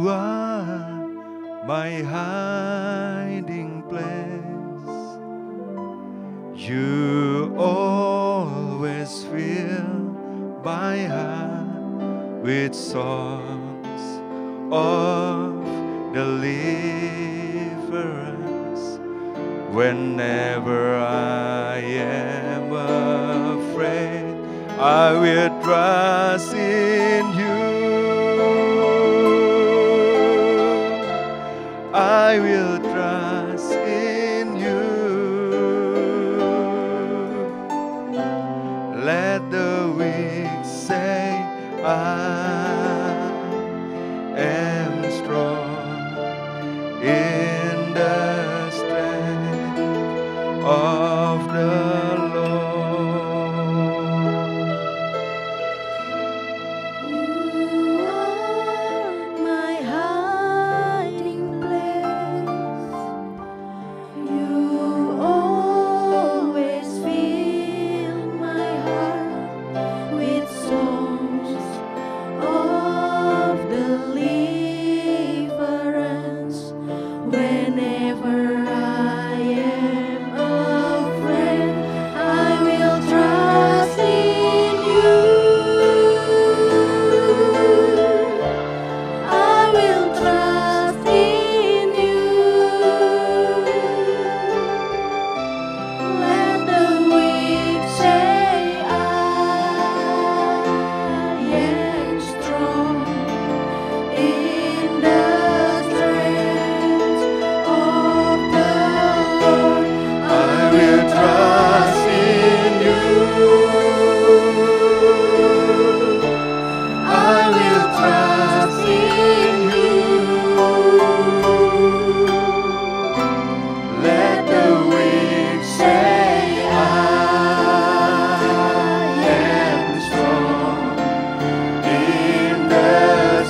are my hiding place. You always fill my heart with songs of deliverance. Whenever I am afraid, I will trust in you. I will trust in you. Let the weak say I am strong in the strength of the Lord. You are my hiding place. You always fill my heart with songs of deliverance. Whenever I am afraid, I will trust in you. I will trust in you. Let the weak say I am strong in the strength of the Lord. I will trust in you. I will trust in you. Let the weak say I am strong in the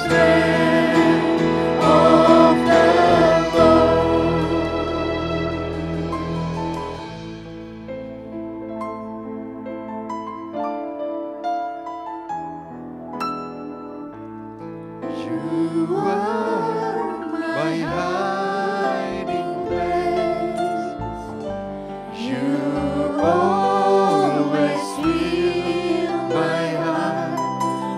strength of the Lord. You are my hiding place. You always fill my heart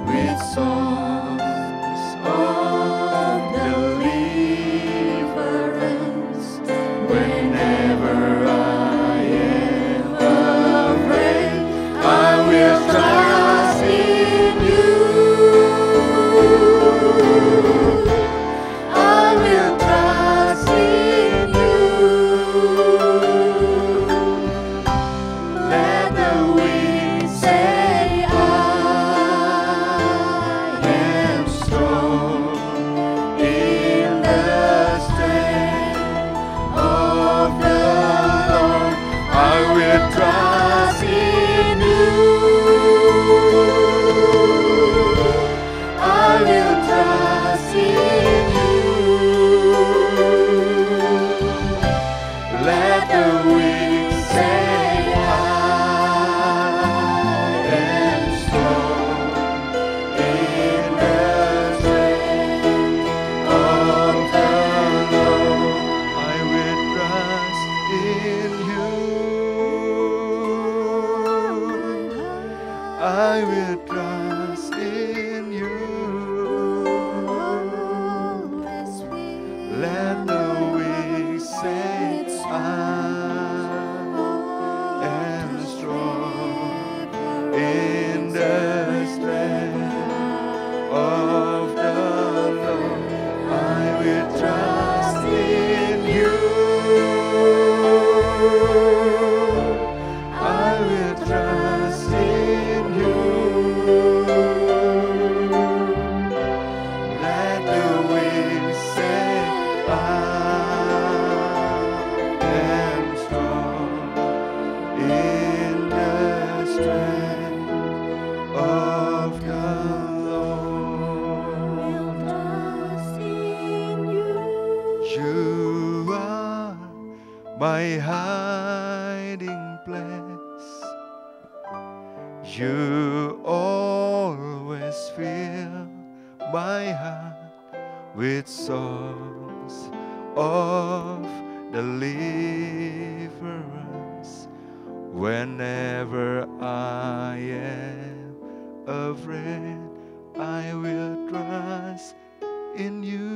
with songs of deliverance. Whenever I am afraid, I will trust in you. I will trust in you. Let the weak say I am strong in the strength of the Lord. I will trust in you. I will trust in you. Let the weak say I am strong in the strength of the Lord. I will trust in you. I will trust in you. Let the weak say I am strong in the strength of the Lord. I will trust in you. I will trust in you. Let the weak say I am strong in the strength of the Lord. You are my hiding place. You always fill my heart with songs of deliverance. Whenever I am afraid, I will trust in you.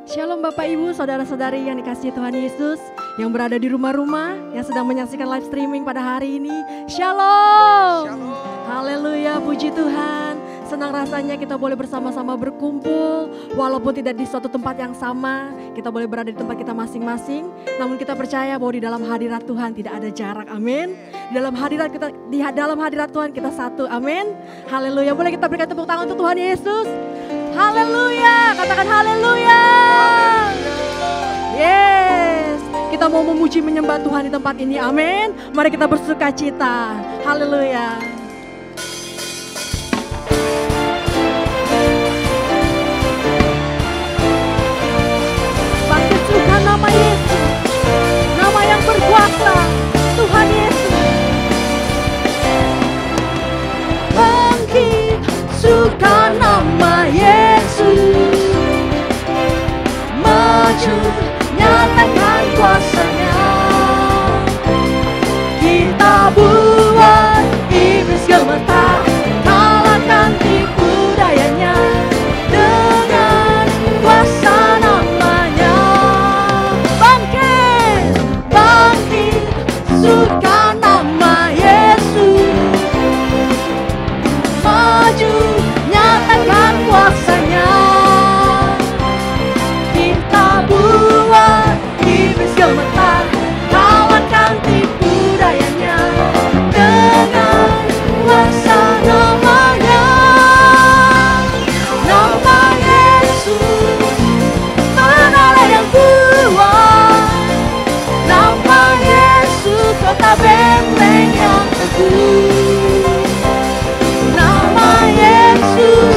Shalom Bapak Ibu, Saudara-saudari yang dikasihi Tuhan Yesus, yang berada di rumah-rumah, yang sedang menyaksikan live streaming pada hari ini. Shalom. Haleluya, puji Tuhan. Senang rasanya kita boleh bersama-sama berkumpul, walaupun tidak di suatu tempat yang sama, kita boleh berada di tempat kita masing-masing. Namun kita percaya bahwa di dalam hadirat Tuhan tidak ada jarak, amin. Di dalam hadirat Tuhan kita satu, amin. Haleluya, boleh kita berikan tepuk tangan untuk Tuhan Yesus. Haleluya, katakan haleluya. Yes, kita mau memuji menyembah Tuhan di tempat ini, amin. Mari kita bersuka cita, haleluya. Bangkitkan nama Yesus, nama yang berkuasa, Tuhan Yesus. Bangkitkan nama Yesus, maju nyatakan kuasanya. Kita buat iblis gemetar, kalahkan tipu dayanya dengan kuasa namanya. Bangkit, bangkit, surga nama Yesus, maju nyatakan kuasanya. Kita buat iblis gemetar, kalahkan tipu dayanya dengan kuasa namanya. Nama Yesus, menara yang kuat. Nama Yesus, kota benteng yang teguh. Nama Yesus,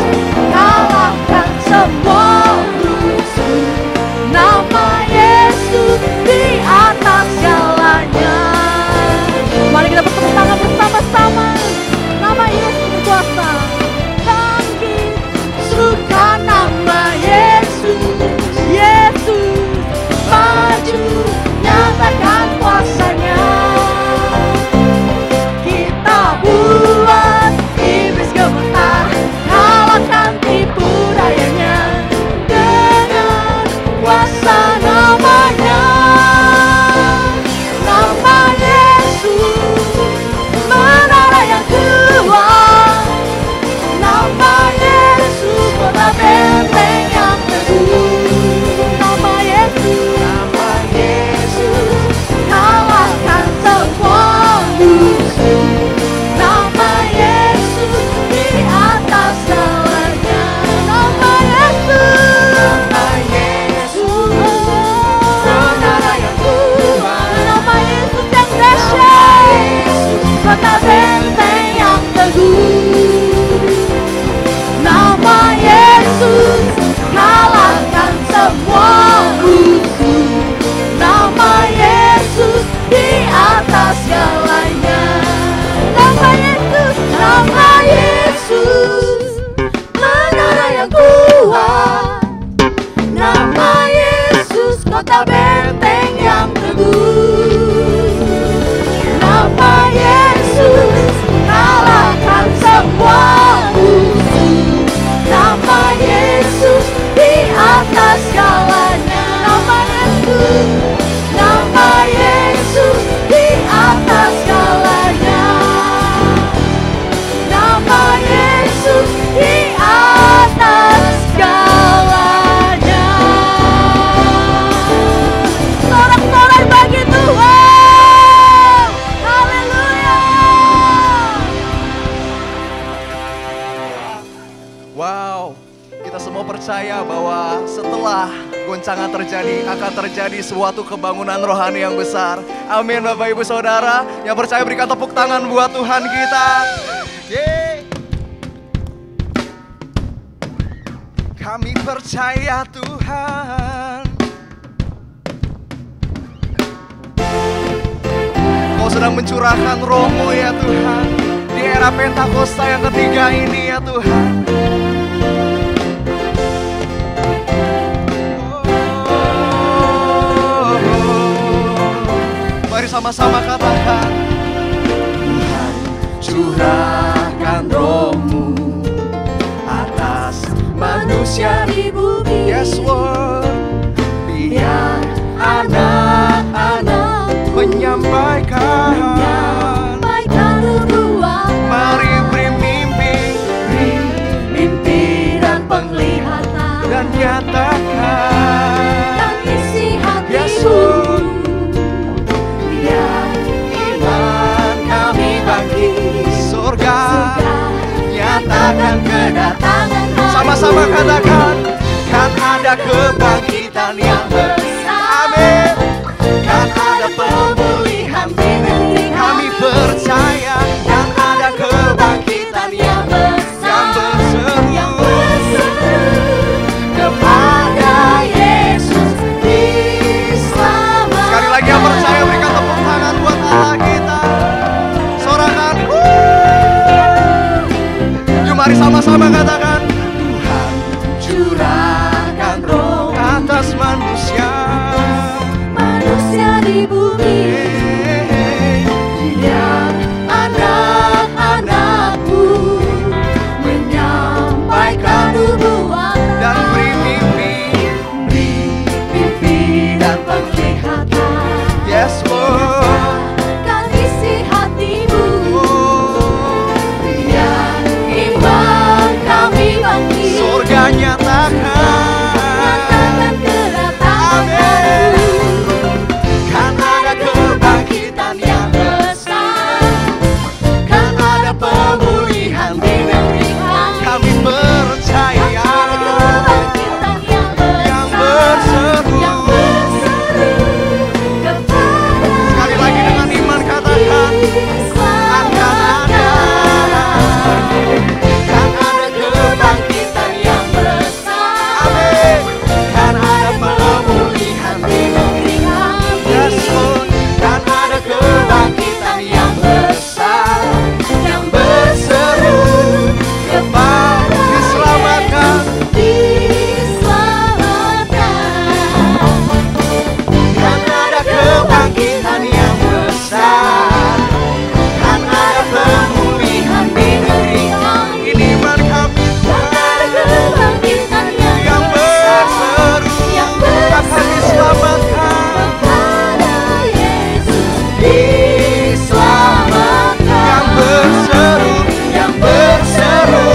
kalahkan semua musuh. Nama Yesus di atas segalanya. Mari kita bertepuk tangan bersama-sama. Nama Yesus berkuasa. Bangkit, serukan nama Yesus. Yesus, maju, nyatakan kuasanya. Kita buat iblis gemetar, kalahkan tipu dayanya dengan kuasa namanya. Nama Yesus, menara yang kuat. Nama Yesus, kota benteng yang teguh. Nama Yesus, kalahkan semua musuh. Nama Yesus di atas segalanya. Nama Yesus, menara yang kuat. Nama Yesus yang dahsyat, kota benteng yang teguh. Nama Yesus, kalahkan semua musuh. Nama Yesus di atas segalanya. Nama Yesus, menara yang kuat. Nama Yesus, kota benteng yang teguh. Nama Yesus, kalahkan semua musuh. Nama Yesus di atas segalanya. Nama Yesus di atas segalanya. Nama Yesus di atas segalanya. Sorak-sorai bagi Tuhan. Haleluya. Wow, kita semua percaya bahwa setelah goncangan terjadi, akan terjadi suatu kebangunan rohani yang besar. Amin Bapak Ibu Saudara. Yang percaya berikan tepuk tangan buat Tuhan kita. Yeay. Kami percaya Tuhan, Kau sedang mencurahkan roh-Mu ya Tuhan, di era Pentakosta yang ketiga ini ya Tuhan. Mari sama-sama katakan, Tuhan curahkan roh-Mu atas manusia di bumi. Yes Lord, Biar anak-anak menyampaikan nubuat. Mari beri mimpi dan penglihatan dan nyatakan dan isi Yesus. hatimu. Biar iman kami bangkit, Surga nyatakan kedatangan sama-sama katakan, kan ada kebangkitan yang besar. Amin. Kan ada pemulihan di negeri kami percaya, kan ada kebangkitan yang berseru kepada Yesus diselamatkan. Sekali lagi yang percaya berikan tepuk tangan buat Allah kita. Sorakan. Yuk mari sama-sama katakan, Tuhan curahkan roh atas manusia di bumi. Biar anak-anakmu menyampaikan nubuat dan beri mimpi dan penglihatan. Yes Lord. Kan isi hatimu. Biar iman kami bangkit, Surga nyatakan kedatangan kan ada kebangkitan yang besar, kan ada pemulihan di negeri kami percaya, yang berseru. Sekali lagi dengan iman katakan, akan ada, kan ada kebangkitan yang besar. Amin. Kan ada pemulihan di negeri kami. Yes Lord. Kan ada kebangkitan yang besar, yang berseru kepada diselamatkan. Kan ada kebangkitan yang besar, kan ada pemulihan di negeri kami. Ini iman kami yang berseru akan diselamatkan. Yang berseru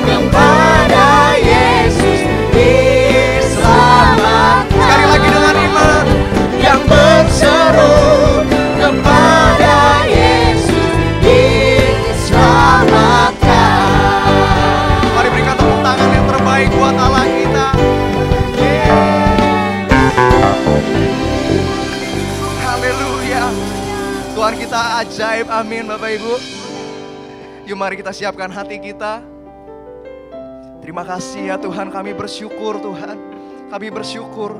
kepada Yesus diselamatkan. Sekali lagi dengan iman, yang berseru kepada Yesus diselamatkan. Mari berikan tepuk tangan yang terbaik buat Allah kita. Haleluya. Tuhan kita ajaib, amin Bapak Ibu. Yuk mari kita siapkan hati kita. Terima kasih ya Tuhan, kami bersyukur Tuhan. Kami bersyukur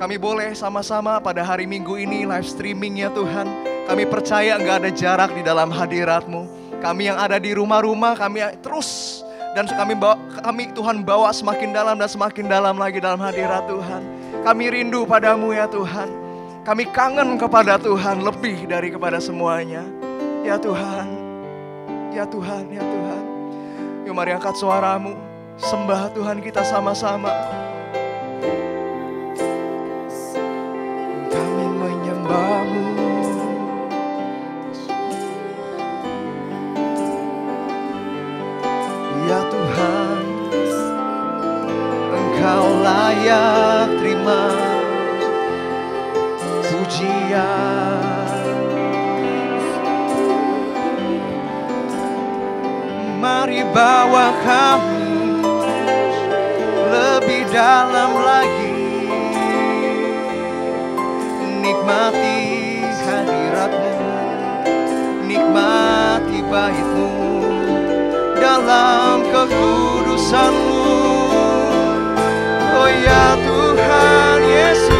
kami boleh sama-sama pada hari Minggu ini live streaming ya Tuhan. Kami percaya gak ada jarak di dalam hadirat-Mu. Kami yang ada di rumah-rumah, kami terus dan kami Tuhan bawa semakin dalam dan semakin dalam lagi dalam hadirat Tuhan. Kami rindu padamu ya Tuhan. Kami kangen kepada Tuhan lebih dari kepada semuanya. Ya Tuhan, ya Tuhan, ya Tuhan. Yuk mari angkat suaramu, sembah Tuhan kita sama-sama. Kami menyembah-Mu. Ya Tuhan, Engkau layak terima pujian. Mari bawa kami lebih dalam lagi, nikmati hadirat-Mu, nikmati bait-Mu dalam kekudusan-Mu. Oh ya Tuhan Yesus,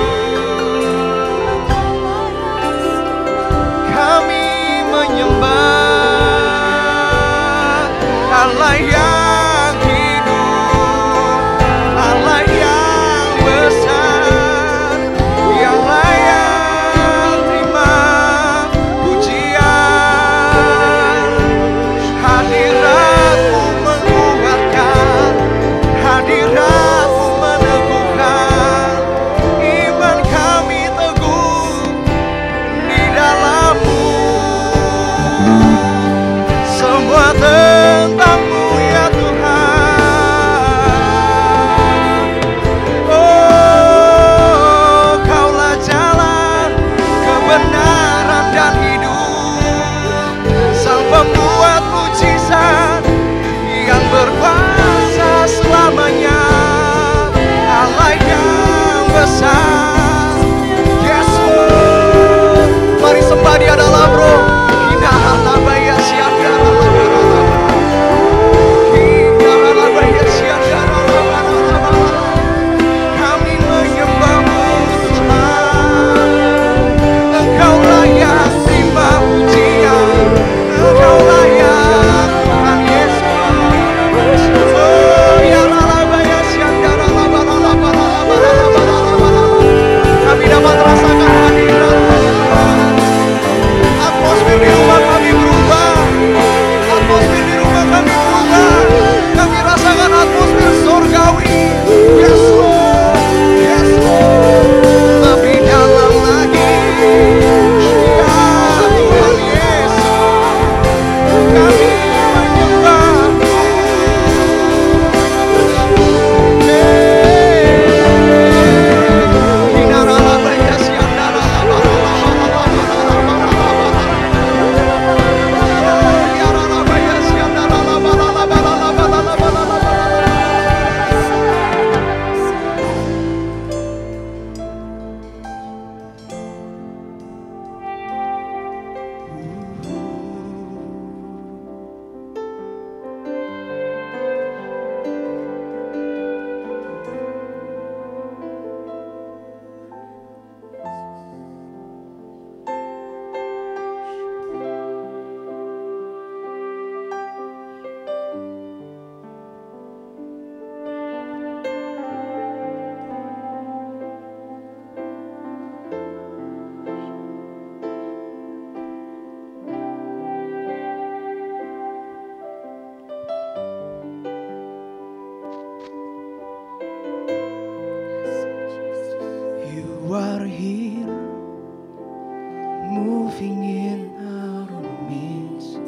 kami menyembah. Allah yang hidup, Allah yang besar, yang layak terima pujian. Hadiratmu menguatkan, hadiratmu meneguhkan, iman kami teguh di dalammu. Semua tentang-Mu ya Tuhan. Oh, Kaulah jalan kebenaran dan hidup, Sang pembuat mujizat yang berkuasa selamanya, Allah yang besar. Yes Lord, mari sembah Dia dalam roh. Kami menyembah-Mu Tuhan. Engkau layak terima pujian, Engkau layak Tuhan Yesus. Oh ya lalabaya syandara kami dapat rasakan hadirat-Mu Tuhan. Atmosfer di rumah kami berubah, atmosfer di rumah kami berubah. Kami rasakan atmosfer surgawi. Yes Lord, yes Lord. Lebih dalam lagi ya Tuhan Yesus, kami menyembah-Mu. You are here, moving in our midst.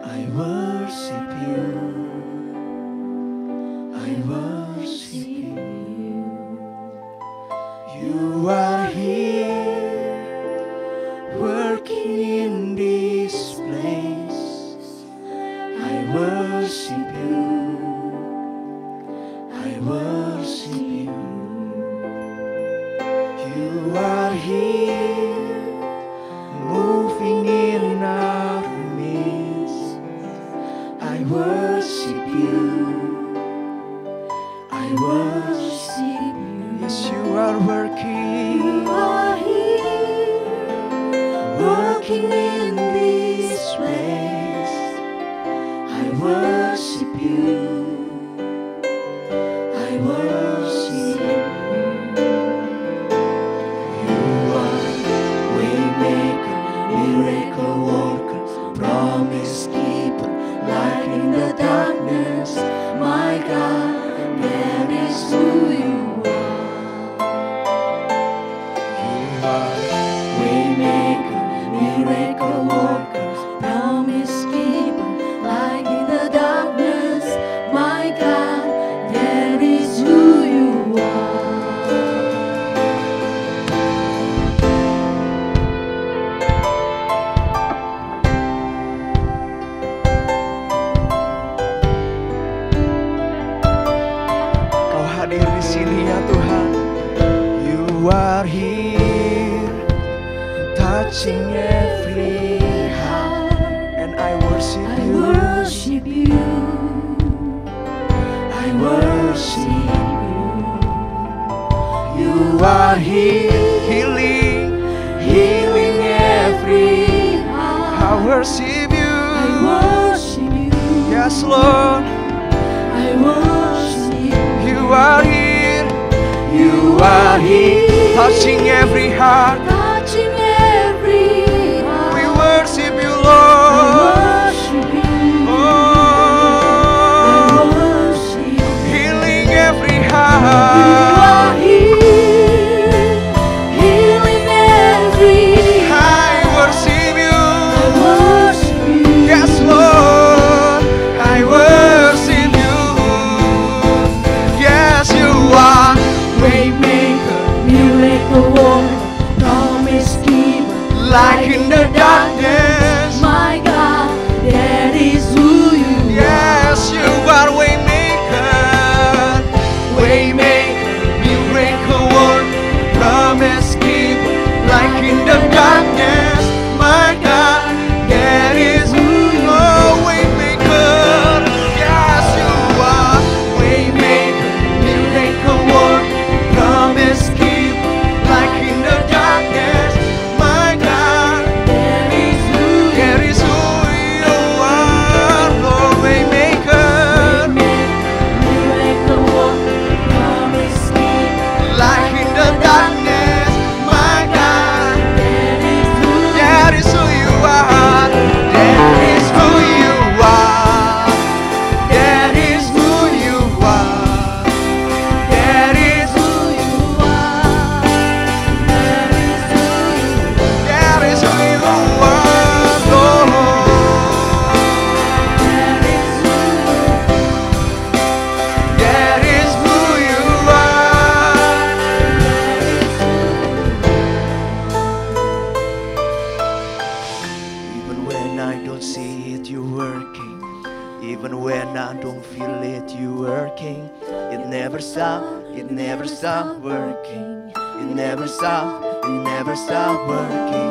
I worship You, I worship You. You are here, working in this place. I worship You, I worship You. You are here, moving in our midst. I worship You, I worship You. Yes, You are working. You are here, working in this place. I worship You, I worship You. Miracle worker, promise keeper, light in the darkness. My God, that is who You are. Waymaker, miracle worker, promise keeper, light in the darkness. My God, that is who You are. Hadir di sini ya Tuhan. You are here, touching every heart, and I worship You. I worship You, I worship You. You are here, healing, healing every heart. I worship You, I worship You. Ya Yes, Lord, I worship you are here, you are here, touching every heart. touching every heart. We worship you, I Lord. worship you. Oh, I worship you. healing every You heart. are here, healing every I heart. worship I you. worship you. Yes, Lord, I worship you. Yes, you are Waymaker, miracle worker, promise keeper, like in the darkness. my God, that is who you Yes, you are waymaker, waymaker, miracle worker, promise keeper, like in the darkness. My God, that is who you are. Waymaker, yes, you are waymaker, miracle worker, promise keeper, like in the darkness. My God, that is who that is who you are, Lord. Waymaker, miracle worker, promise keeper, like in the darkness. My God, that is who that is who you are. That is who you are. That is who you are. That is who you are. That is who you are. that is who you are, Lord. That is who That is who you are. Even when I don't see it, you're working. Even when I don't feel it, you're working. It never stop, it never stop working. It never stop, it never stop working.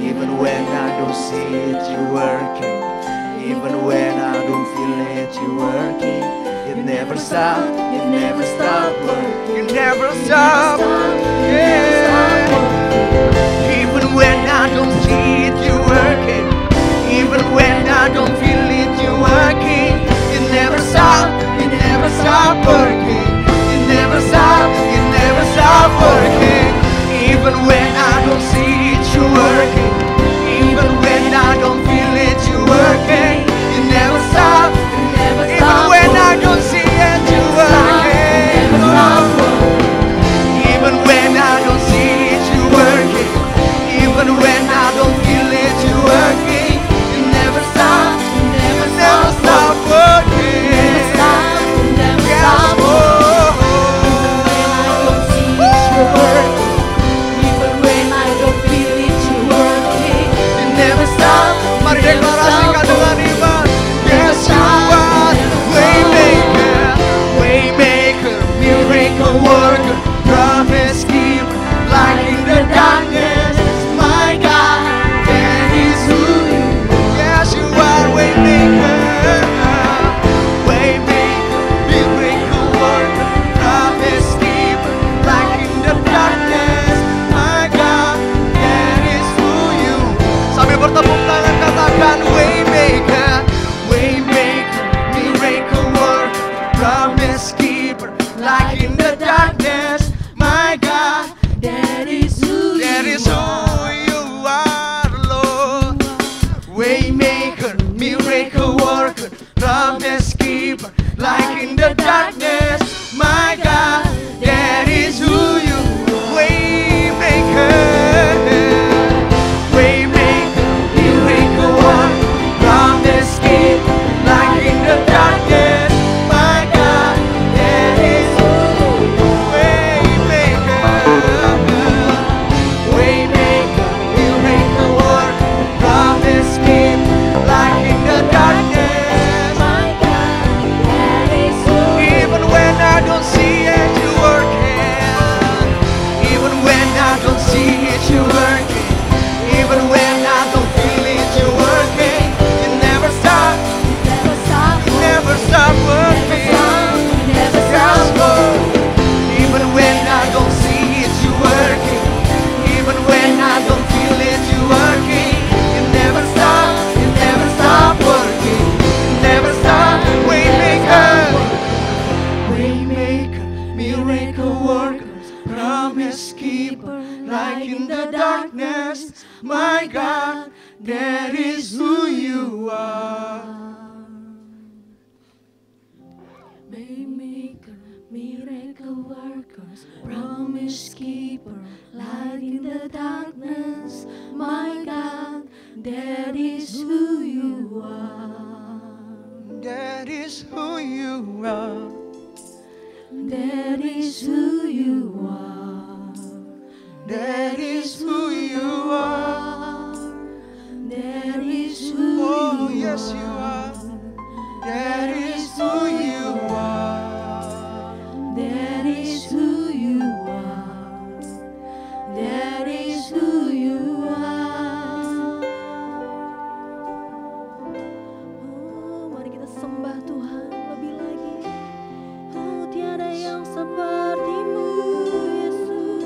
Even when I don't see it, you're working. Even when I don't feel it, you're working. It never stop, it never stop working. It never stop, yeah. Even when I don't see it, you're working. Even when I don't feel it, you're working. It never stop, it never stop working. It never stop, it never stop working. Even when I don't see it, you're working. Even when I don't feel it, you're working. It never stop, It never even stop when I working. don't see it, you're It working. never stop working. Even when I don't see it, you're working. Even when I don't feel it, you're working. You never stop, It never you never stop stop working. Never stop, never Yes, stop. oh, When I don't see it, you're working. Even when I don't feel it, you're working. you never stop. Mari deklarasikan dengan iman. Yes, you are waymaker, waymaker, miracle worker, promise keeper, light in the darkness. My God, that is who you are. Yes, you are waymaker, waymaker, miracle worker, promise keeper, light in the darkness. My God, that is who you are. Sambil bertepuk tangan katakan waymaker, waymaker, miracle worker, promise keeper, light in the darkness. My God, That is who that you is who are. you are, Lord. Waymaker, miracle worker, promise keeper, light in the darkness. My God, that is who you are. Waymaker, waymaker, miracle worker, promise keeper, light in the darkness. My God, that is who you are. Waymaker, waymaker, miracle worker, promise keeper, light in the darkness. My God, promise keeper, light in the darkness, my God, that is who you are. That is who you are. That is who you are. That is who you are. That is who Oh, you yes, you are. That is who you are. That is who you are. That is who you are. Oh, mari kita sembah Tuhan lebih lagi. Oh, tiada yang seperti-Mu, Yesus.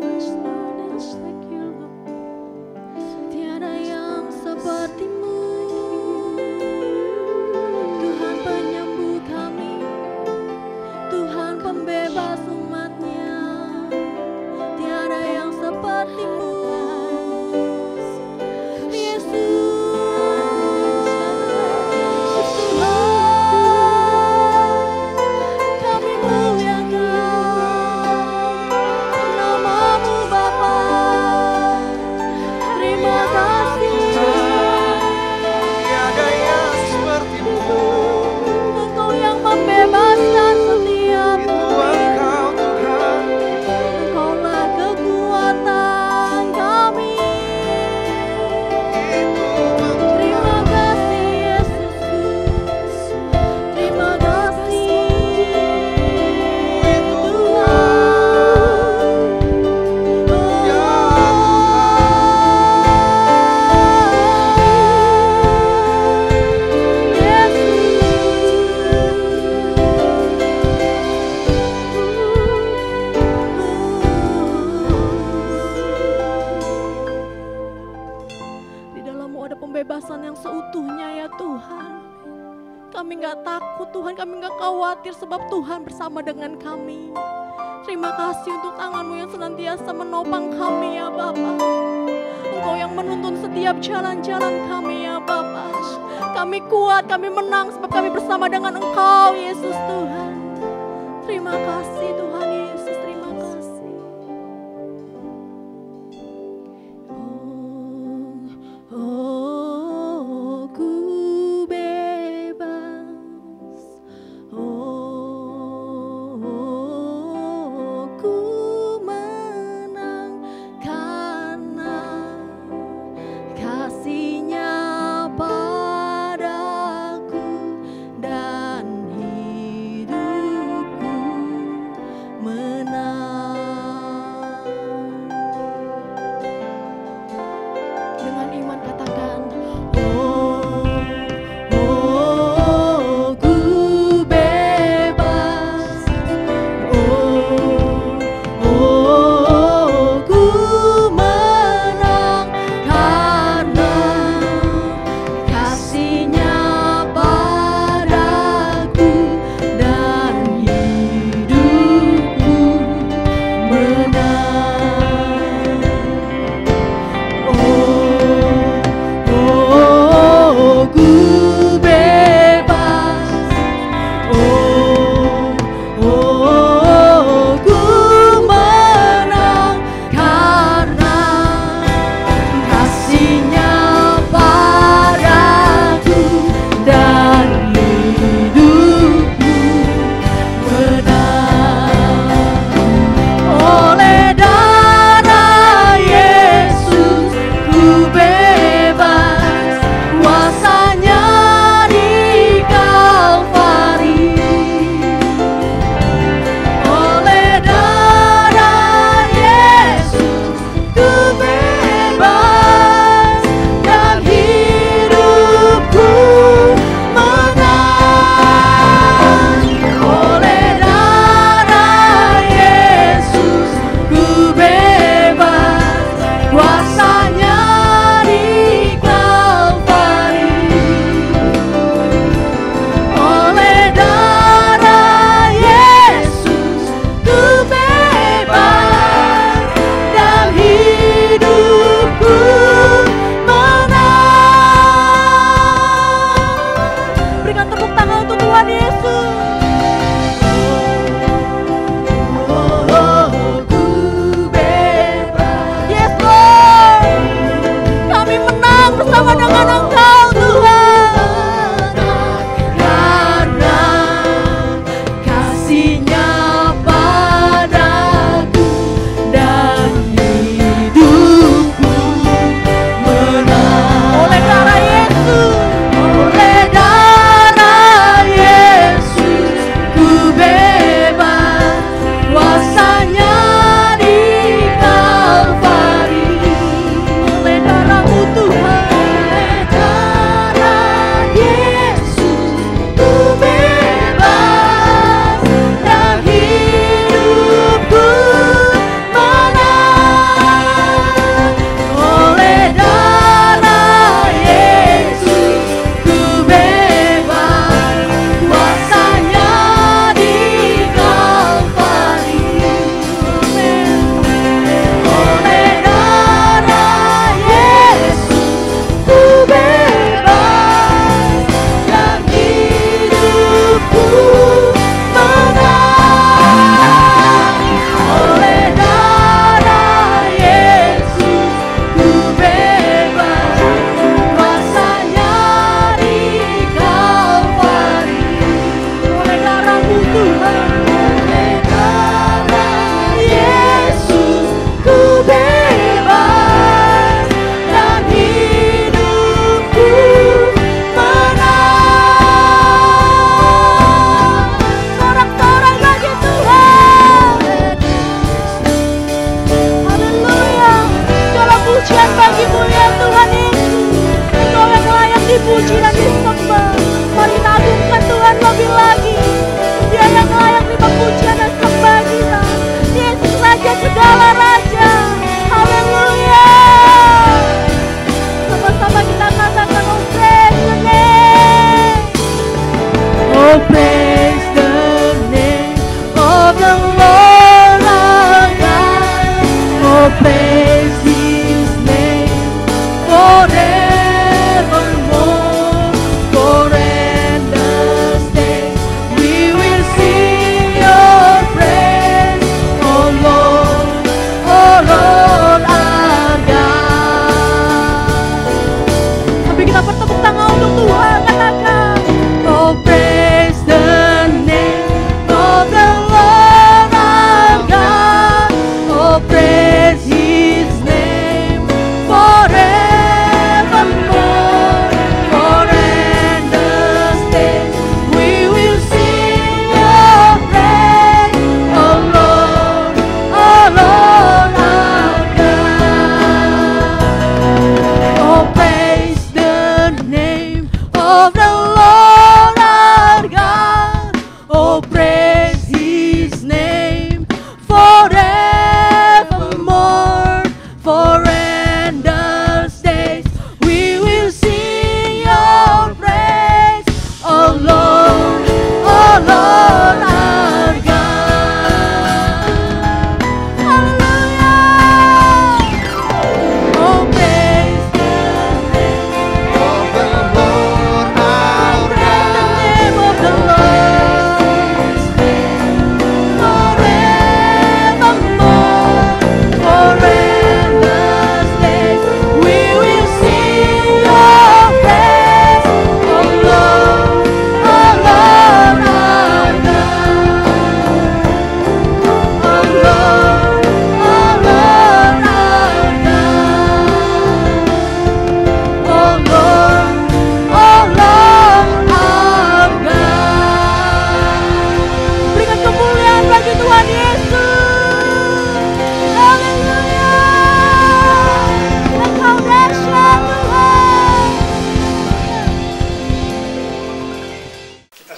There is no one else like you, Lord. Tiada yang seperti-Mu, Tuhan penyembuh kami, Tuhan pembebas umat-Nya. Tiada yang seperti-Mu, Yesus. Kami muliakan nama-Mu Bapa. Terima kasih. Tiada yang seperti-Mu. Engkau yang membebaskan setiap Itu kami. Engkau Tuhan. Engkaulah kekuatan kami. Itu Engkau. Terima kasih Yesusku. Terima kasih Di dalam-Mu ada pembebasan yang seutuhnya ya Tuhan. Kami gak takut Tuhan, kami gak khawatir sebab Tuhan bersama dengan kami. Terima kasih untuk tangan-Mu yang senantiasa menopang kami ya Bapa. Engkau yang menuntun setiap jalan-jalan kami ya Bapa. Kami kuat, kami menang sebab kami bersama dengan Engkau Yesus Tuhan. Terima kasih Tuhan Yesus, terima kasih. Oh, ku bebas. Oh, ku menang karena kasih-Nya padaku dan hidupku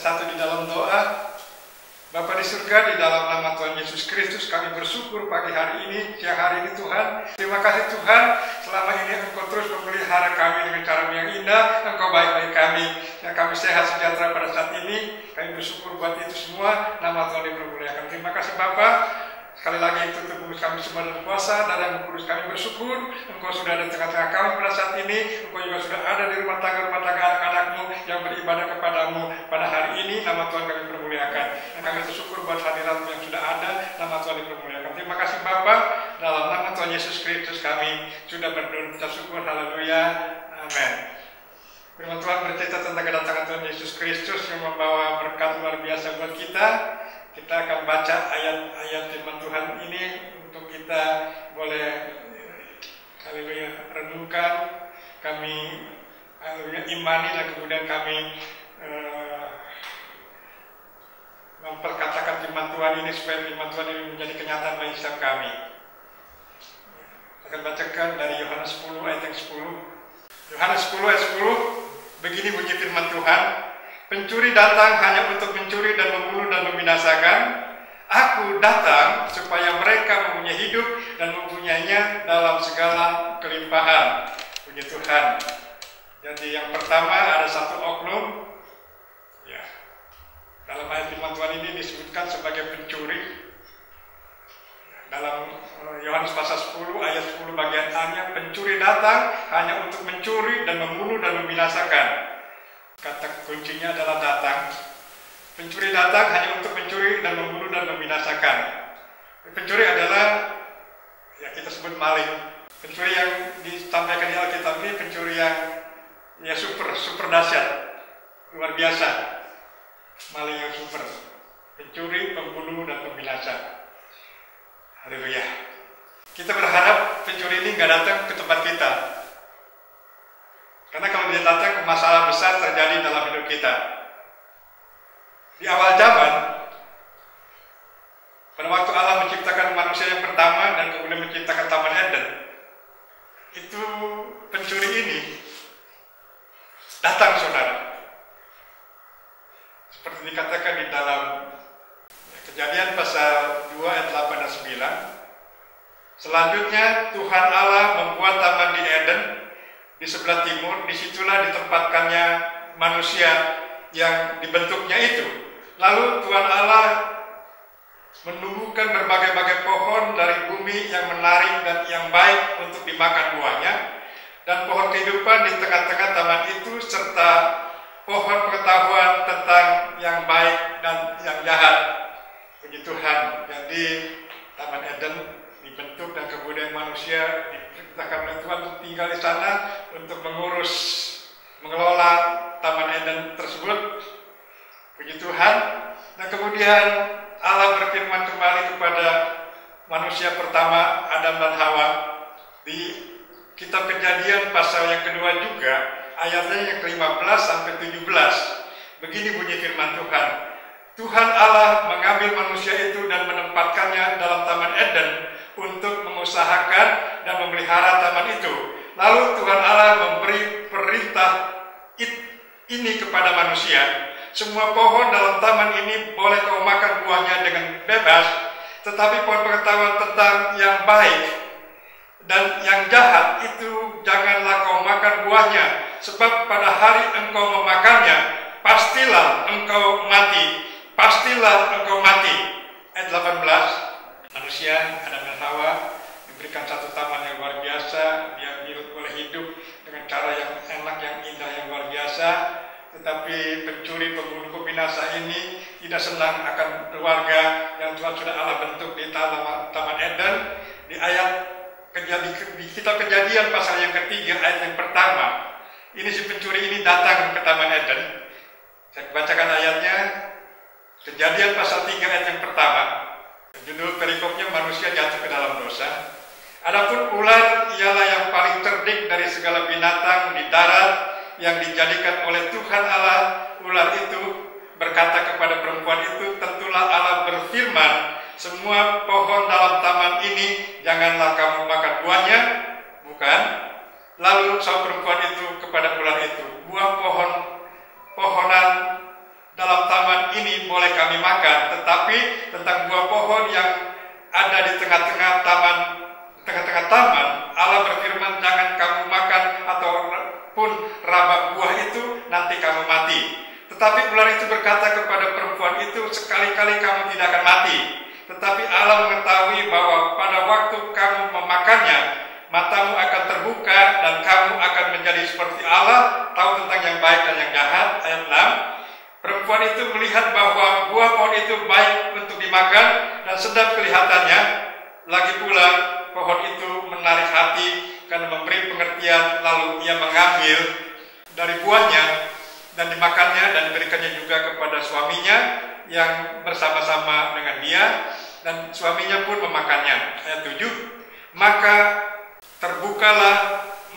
bersatu di dalam doa. Bapa di surga, di dalam nama Tuhan Yesus Kristus kami bersyukur pagi hari ini, siang hari ini Tuhan. Terima kasih Tuhan, selama ini Engkau terus memelihara kami dengan cara yang indah. Engkau baik-baik kami, yang kami sehat sejahtera pada saat ini. Kami bersyukur buat itu semua, nama Tuhan dipermuliakan. Terima kasih Bapa. Sekali lagi itu tubuh kami semua dalam kuasa dan yang kudus kami bersyukur Engkau sudah ada di tengah-tengah kami pada saat ini. Engkau juga sudah ada di rumah tangga anak-anakmu yang beribadah kepadamu pada hari ini. Nama Tuhan kami permuliakan dan kami bersyukur buat hadiratmu yang sudah ada. Nama Tuhan dipermuliakan. Terima kasih Bapa, dalam nama Tuhan Yesus Kristus kami sudah berdoa kita syukur. Haleluya, amin. Firman Tuhan bercerita tentang kedatangan Tuhan Yesus Kristus yang membawa berkat luar biasa buat kita. Kita akan baca ayat-ayat firman Tuhan ini untuk kita boleh haleluya renungkan, kami haleluya imani dan kemudian kami memperkatakan firman Tuhan ini supaya firman Tuhan ini menjadi kenyataan bagi setiap kami. Saya akan bacakan dari Yohanes 10 ayat yang 10. Yohanes 10 ayat 10, begini bunyi firman Tuhan. Pencuri datang hanya untuk mencuri dan membunuh dan membinasakan. Aku datang supaya mereka mempunyai hidup dan mempunyainya dalam segala kelimpahan. Puji Tuhan. Jadi yang pertama ada satu oknum. Ya. Dalam ayat firman Tuhan ini disebutkan sebagai pencuri. Dalam Yohanes pasal 10 ayat 10 bagian A-nya, pencuri datang hanya untuk mencuri dan membunuh dan membinasakan. Kata kuncinya adalah datang. Pencuri datang hanya untuk mencuri dan membunuh dan membinasakan. Pencuri adalah, ya kita sebut maling. Pencuri yang disampaikan di Alkitab ini pencuri yang ya super dahsyat, luar biasa. Maling yang super. Pencuri, pembunuh dan pembinasa. Haleluya. Kita berharap pencuri ini nggak datang ke tempat kita. Karena kalau dia datang, masalah besar terjadi dalam hidup kita. Di awal zaman, pada waktu Allah menciptakan manusia yang pertama dan kemudian menciptakan Taman Eden, itu pencuri ini datang, saudara. Seperti dikatakan di dalam Kejadian pasal 2 ayat 8 dan 9. Selanjutnya Tuhan Allah membuat taman di Eden di sebelah timur, disitulah ditempatkannya manusia yang dibentuknya itu. Lalu Tuhan Allah menumbuhkan berbagai-bagai pohon dari bumi yang menarik dan yang baik untuk dimakan buahnya, dan pohon kehidupan di tengah-tengah taman itu, serta pohon pengetahuan tentang yang baik dan yang jahat. Puji Tuhan. Jadi Taman Eden dibentuk dan kemudian manusia diperintahkan oleh Tuhan untuk tinggal di sana untuk mengurus, mengelola Taman Eden tersebut. Puji Tuhan. Dan kemudian Allah berfirman kembali kepada manusia pertama, Adam dan Hawa, di kitab Kejadian pasal yang kedua juga, ayatnya yang ke-15 sampai 17. Begini bunyi firman Tuhan. Tuhan Allah mengambil manusia itu dan menempatkannya dalam Taman Eden untuk mengusahakan dan memelihara taman itu. Lalu Tuhan Allah memberi perintah ini kepada manusia. Semua pohon dalam taman ini boleh kau makan buahnya dengan bebas, tetapi pohon pengetahuan tentang yang baik dan yang jahat itu janganlah kau makan buahnya, sebab pada hari engkau memakannya, pastilah engkau mati. Pastilah engkau mati. Ayat 18. Manusia, Adam dan Hawa, diberikan satu taman yang luar biasa. Dia boleh hidup dengan cara yang enak, yang indah, yang luar biasa. Tetapi pencuri, pembunuh, pembinasa ini tidak senang akan keluarga yang Tuhan sudah Allah bentuk di Taman Eden. Di di kitab Kejadian pasal yang ketiga ayat yang pertama, ini si pencuri ini datang ke Taman Eden. Saya bacakan ayatnya. Kejadian pasal 3 ayat yang pertama. Judul perikopnya, manusia jatuh ke dalam dosa. Adapun ular ialah yang paling cerdik dari segala binatang di darat yang dijadikan oleh Tuhan Allah. Ular itu berkata kepada perempuan itu, tentulah Allah berfirman, semua pohon dalam taman ini janganlah kamu makan buahnya, bukan? Lalu sahabat perempuan itu kepada ular itu, buah pohonan dalam taman dimakan, tetapi tentang buah pohon yang ada di tengah-tengah taman. Allah berfirman, jangan kamu makan ataupun raba buah itu, nanti kamu mati. Tetapi ular itu berkata kepada perempuan itu, sekali-kali kamu tidak akan mati. Tetapi Allah mengetahui bahwa pada waktu kamu memakannya, matamu akan terbuka dan kamu akan menjadi seperti Allah, tahu tentang yang baik dan yang jahat. Ayat 6. Perempuan itu melihat bahwa buah pohon itu baik untuk dimakan dan sedap kelihatannya. Lagi pula pohon itu menarik hati karena memberi pengertian, lalu ia mengambil dari buahnya dan dimakannya dan diberikannya juga kepada suaminya yang bersama-sama dengan dia, dan suaminya pun memakannya. Ayat 7. Maka terbukalah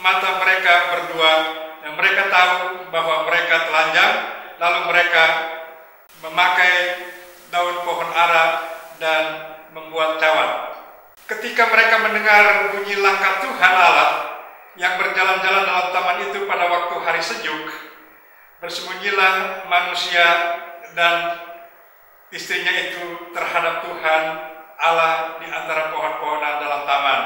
mata mereka berdua dan mereka tahu bahwa mereka telanjang, lalu mereka memakai daun pohon ara dan membuat cawan. Ketika mereka mendengar bunyi langkah Tuhan Allah yang berjalan-jalan dalam taman itu pada waktu hari sejuk, bersembunyilah manusia dan istrinya itu terhadap Tuhan Allah di antara pohon-pohonan dalam taman.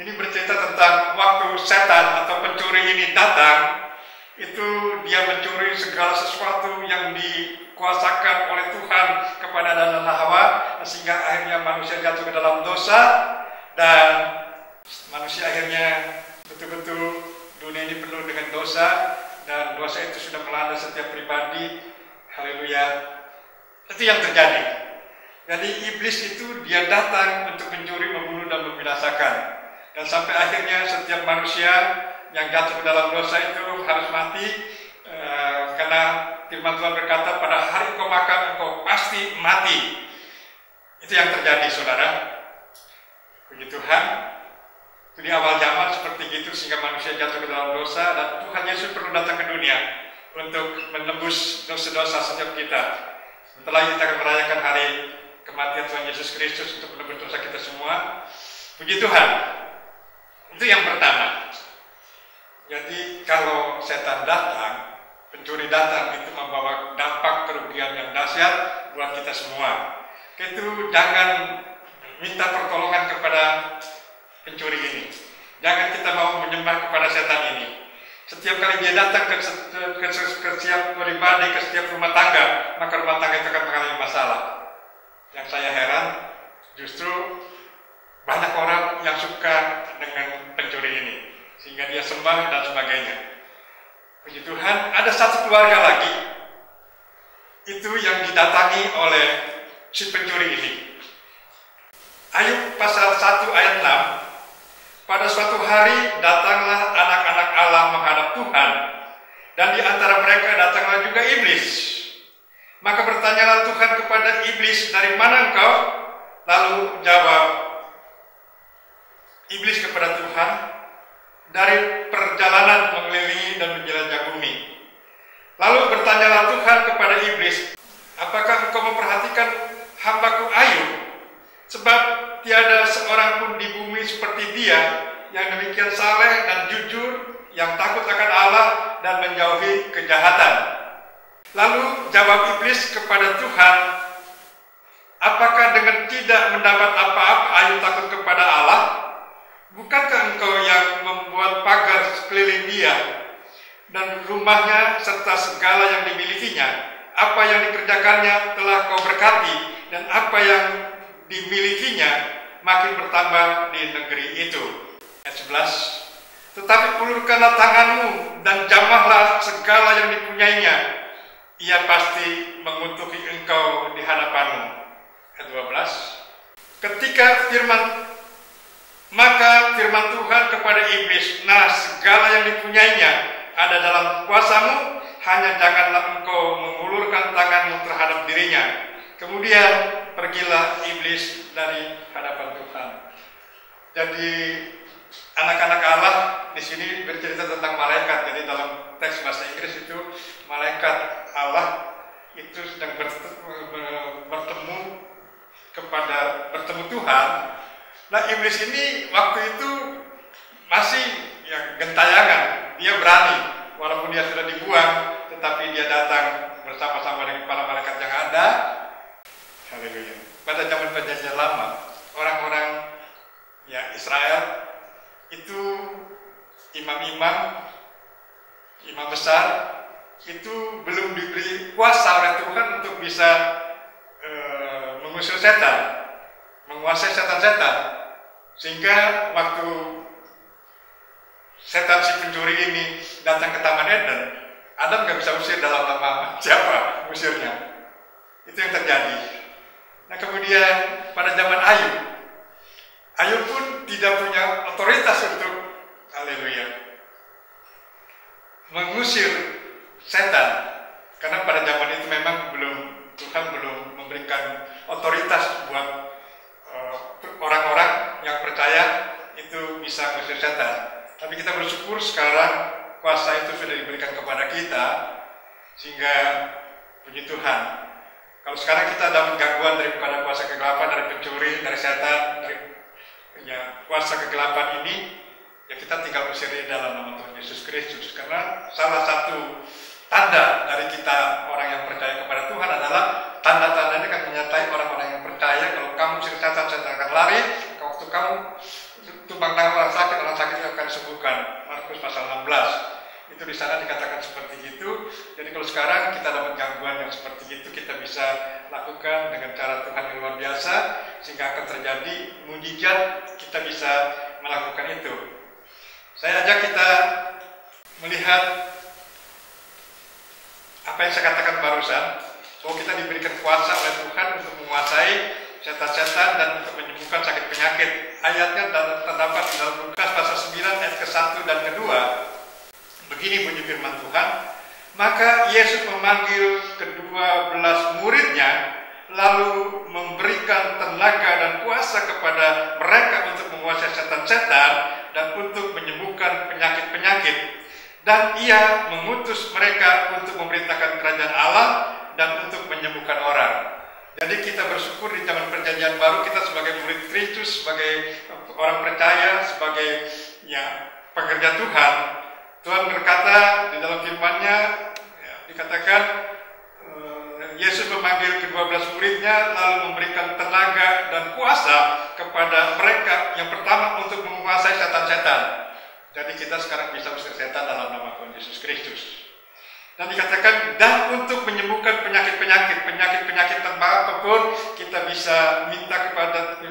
Ini bercerita tentang waktu setan atau pencuri ini datang, itu dia mencuri segala sesuatu yang dikuasakan oleh Tuhan kepada Adam dan Hawa, sehingga akhirnya manusia jatuh ke dalam dosa, dan manusia akhirnya betul-betul dunia ini penuh dengan dosa, dan dosa itu sudah melanda setiap pribadi. Haleluya. Itu yang terjadi. Jadi iblis itu dia datang untuk mencuri, membunuh, dan membinasakan. Dan sampai akhirnya setiap manusia yang jatuh ke dalam dosa itu harus mati, karena firman Tuhan berkata, pada hari engkau makan, engkau pasti mati. Itu yang terjadi, saudara. Puji Tuhan. Itu di awal zaman seperti itu, sehingga manusia jatuh ke dalam dosa, dan Tuhan Yesus perlu datang ke dunia untuk menebus dosa-dosa setiap kita. Setelah kita akan merayakan hari kematian Tuhan Yesus Kristus untuk menebus dosa kita semua. Puji Tuhan. Itu yang pertama. Jadi kalau setan datang, pencuri datang, itu membawa dampak kerugian yang dahsyat buat kita semua. Itu jangan minta pertolongan kepada pencuri ini. Jangan kita mau menyembah kepada setan ini. Setiap kali dia datang ke setiap pribadi, ke setiap rumah tangga, maka rumah tangga itu akan mengalami masalah. Yang saya heran, justru banyak orang yang suka dengan pencuri ini, sehingga dia sembah dan sebagainya. Puji Tuhan, ada satu keluarga lagi, itu yang didatangi oleh si pencuri ini. Ayub pasal 1 ayat 6. Pada suatu hari datanglah anak-anak Allah menghadap Tuhan, dan di antara mereka datanglah juga iblis. Maka bertanyalah Tuhan kepada iblis, dari mana engkau? Lalu jawab iblis kepada Tuhan, dari perjalanan mengelilingi dan menjelajah bumi. Lalu bertanyalah Tuhan kepada iblis, apakah engkau memperhatikan hambaku Ayub? Sebab tiada seorang pun di bumi seperti dia, yang demikian saleh dan jujur, yang takut akan Allah dan menjauhi kejahatan. Lalu jawab iblis kepada Tuhan, apakah dengan tidak mendapat apa-apa Ayub takut kepada Allah? Bukankah engkau yang membuat pagar sekeliling dia, dan rumahnya serta segala yang dimilikinya? Apa yang dikerjakannya telah kau berkati, dan apa yang dimilikinya makin bertambah di negeri itu. Ayat 11. Tetapi ulurkanlah tanganmu dan jamahlah segala yang dipunyainya, ia pasti mengutuki engkau di hadapanmu. Ayat 12. Maka firman Tuhan kepada iblis, nah segala yang dipunyainya ada dalam kuasamu, hanya janganlah engkau mengulurkan tanganmu terhadap dirinya. Kemudian pergilah iblis dari hadapan Tuhan. Jadi anak-anak Allah di sini bercerita tentang malaikat. Jadi dalam teks bahasa Inggris itu malaikat Allah itu sedang bertemu Tuhan. Nah iblis ini waktu itu masih gentayangan, dia berani walaupun dia sudah dibuang, tetapi dia datang bersama-sama dengan para malaikat yang ada. Haleluya. Pada zaman perjanjian lama, orang-orang ya Israel itu imam-imam besar itu belum diberi kuasa oleh Tuhan untuk bisa mengusir setan, menguasai setan-setan. Sehingga waktu setan si pencuri ini datang ke Taman Eden, Adam nggak bisa usir dalam nama siapa usirnya. Itu yang terjadi. Nah kemudian pada zaman Ayub pun tidak punya otoritas untuk haleluya mengusir setan, karena pada zaman itu memang Tuhan belum memberikan otoritas buat orang-orang yang percaya itu bisa mengusir setan. Tapi kita bersyukur sekarang kuasa itu sudah diberikan kepada kita, sehingga puji Tuhan. Kalau sekarang kita dapat gangguan daripada kuasa kegelapan, dari pencuri, dari setan, dari kuasa kegelapan ini, ya kita tinggal usir dalam nama Tuhan Yesus Kristus. Karena salah satu tanda dari kita orang yang percaya kepada Tuhan adalah tanda-tandanya akan menyertai orang-orang yang percaya. Kalau kamu usir setan akan lari. Waktu kamu tumpang tangan orang sakit akan disembuhkan. Markus pasal 16. Itu di sana dikatakan seperti itu. Jadi kalau sekarang kita dapat gangguan yang seperti itu, kita bisa lakukan dengan cara Tuhan yang luar biasa, sehingga akan terjadi mujizat, kita bisa melakukan itu. Saya ajak kita melihat apa yang saya katakan barusan, bahwa kita diberikan kuasa oleh Tuhan untuk menguasai setan-setan dan untuk menyembuhkan sakit penyakit. Ayatnya terdapat di dalam Lukas pasal 9 ayat ke-1 dan ke-2. Begini bunyi firman Tuhan, maka Yesus memanggil ke-12 muridnya, lalu memberikan tenaga dan kuasa kepada mereka untuk menguasai setan-setan dan untuk menyembuhkan penyakit-penyakit. Dan ia mengutus mereka untuk memerintahkan kerajaan Allah dan untuk menyembuhkan orang. Jadi kita bersyukur di zaman perjanjian baru, kita sebagai murid Kristus, sebagai orang percaya, sebagai pekerja Tuhan. Tuhan berkata di dalam firman-Nya, dikatakan Yesus memanggil ke-12 muridnya, lalu memberikan tenaga dan kuasa kepada mereka. Yang pertama untuk menguasai setan-setan. Jadi kita sekarang bisa usir setan dalam nama Tuhan Yesus Kristus. Dan dikatakan, dan untuk menyembuhkan penyakit-penyakit apapun, kita bisa minta kepada,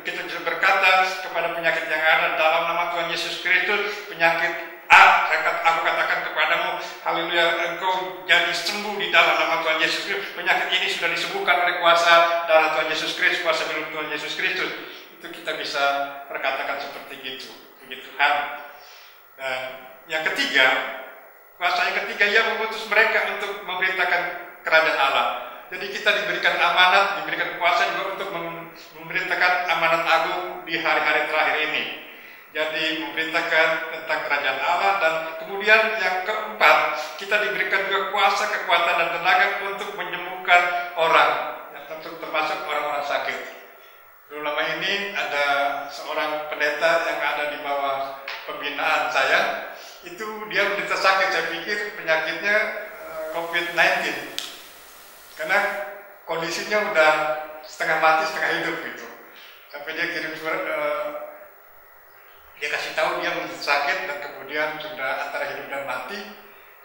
kita bisa berkata kepada penyakit yang ada dalam nama Tuhan Yesus Kristus. Penyakit aku katakan kepadamu, haleluya, engkau jadi sembuh di dalam nama Tuhan Yesus Kristus. Penyakit ini sudah disembuhkan oleh kuasa darah Tuhan Yesus Kristus, kuasa minum Tuhan Yesus Kristus. Itu kita bisa perkatakan seperti itu. Puji Tuhan. Dan yang ketiga, kuasa yang ketiga, ia mengutus mereka untuk memberitakan kerajaan Allah. Jadi kita diberikan amanat, diberikan kuasa juga untuk memberitakan amanat agung di hari-hari terakhir ini. Jadi memberitakan tentang kerajaan Allah. Dan kemudian yang keempat, kita diberikan juga kuasa, kekuatan dan tenaga untuk menyembuhkan orang, yang tentu termasuk orang-orang sakit. Belum lama ini ada seorang pendeta yang ada di bawah pembinaan saya, itu dia menderita sakit. Saya pikir penyakitnya COVID-19, karena kondisinya udah setengah mati setengah hidup gitu. Sampai dia kirim surat, dia kasih tahu dia menderita sakit dan kemudian sudah antara hidup dan mati.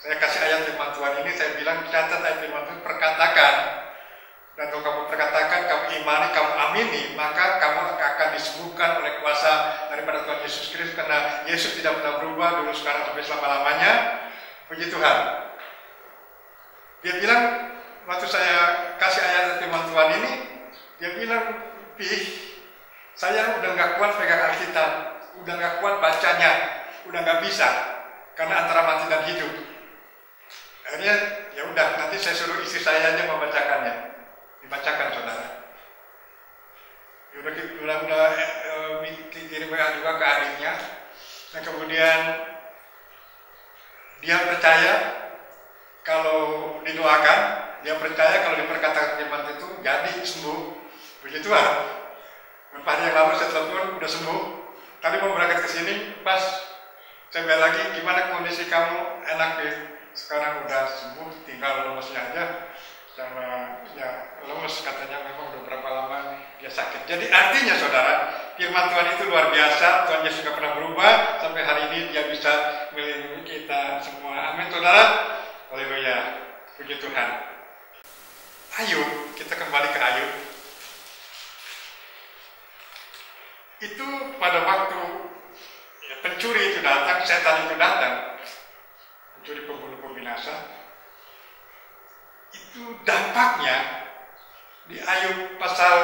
Saya kasih ayat firman Tuhan ini, saya bilang catat ayat firman Tuhan, perkatakan. Dan kalau kamu perkatakan, kamu imani, kamu amini, maka kamu akan disembuhkan oleh kuasa daripada Tuhan Yesus Kristus. Karena Yesus tidak pernah berubah, dulu, sekarang, sampai selama-lamanya. Puji Tuhan. Dia bilang, waktu saya kasih ayat firman Tuhan ini, dia bilang, saya udah gak kuat pegang Alkitab, udah gak kuat bacanya, udah gak bisa, karena antara mati dan hidup. Akhirnya, ya udah, nanti saya suruh istri saya aja membacakannya. Dibacakan saudara. Udah kirim WA juga ke adiknya. Dan kemudian dia percaya kalau didoakan, dia percaya kalau diperkatakan firman itu jadi sembuh. Puji Tuhan. Beberapa hari yang lalu saya telepon, udah sembuh. Tadi mau berangkat ke sini, pas saya bilang lagi, gimana kondisi kamu? Enak deh. Sekarang udah sembuh, tinggal lemasnya aja. Sama ya lemes, katanya memang udah dia sakit. Jadi artinya saudara, firman Tuhan itu luar biasa. Tuhan Yesus tidak pernah berubah. Sampai hari ini dia bisa melindungi kita semua. Amin saudara. Haleluya. Puji Tuhan. Ayub, kita kembali ke Ayub. Itu pada waktu pencuri itu datang, setan itu datang, pencuri pembunuh pembinasa. Itu dampaknya di Ayub pasal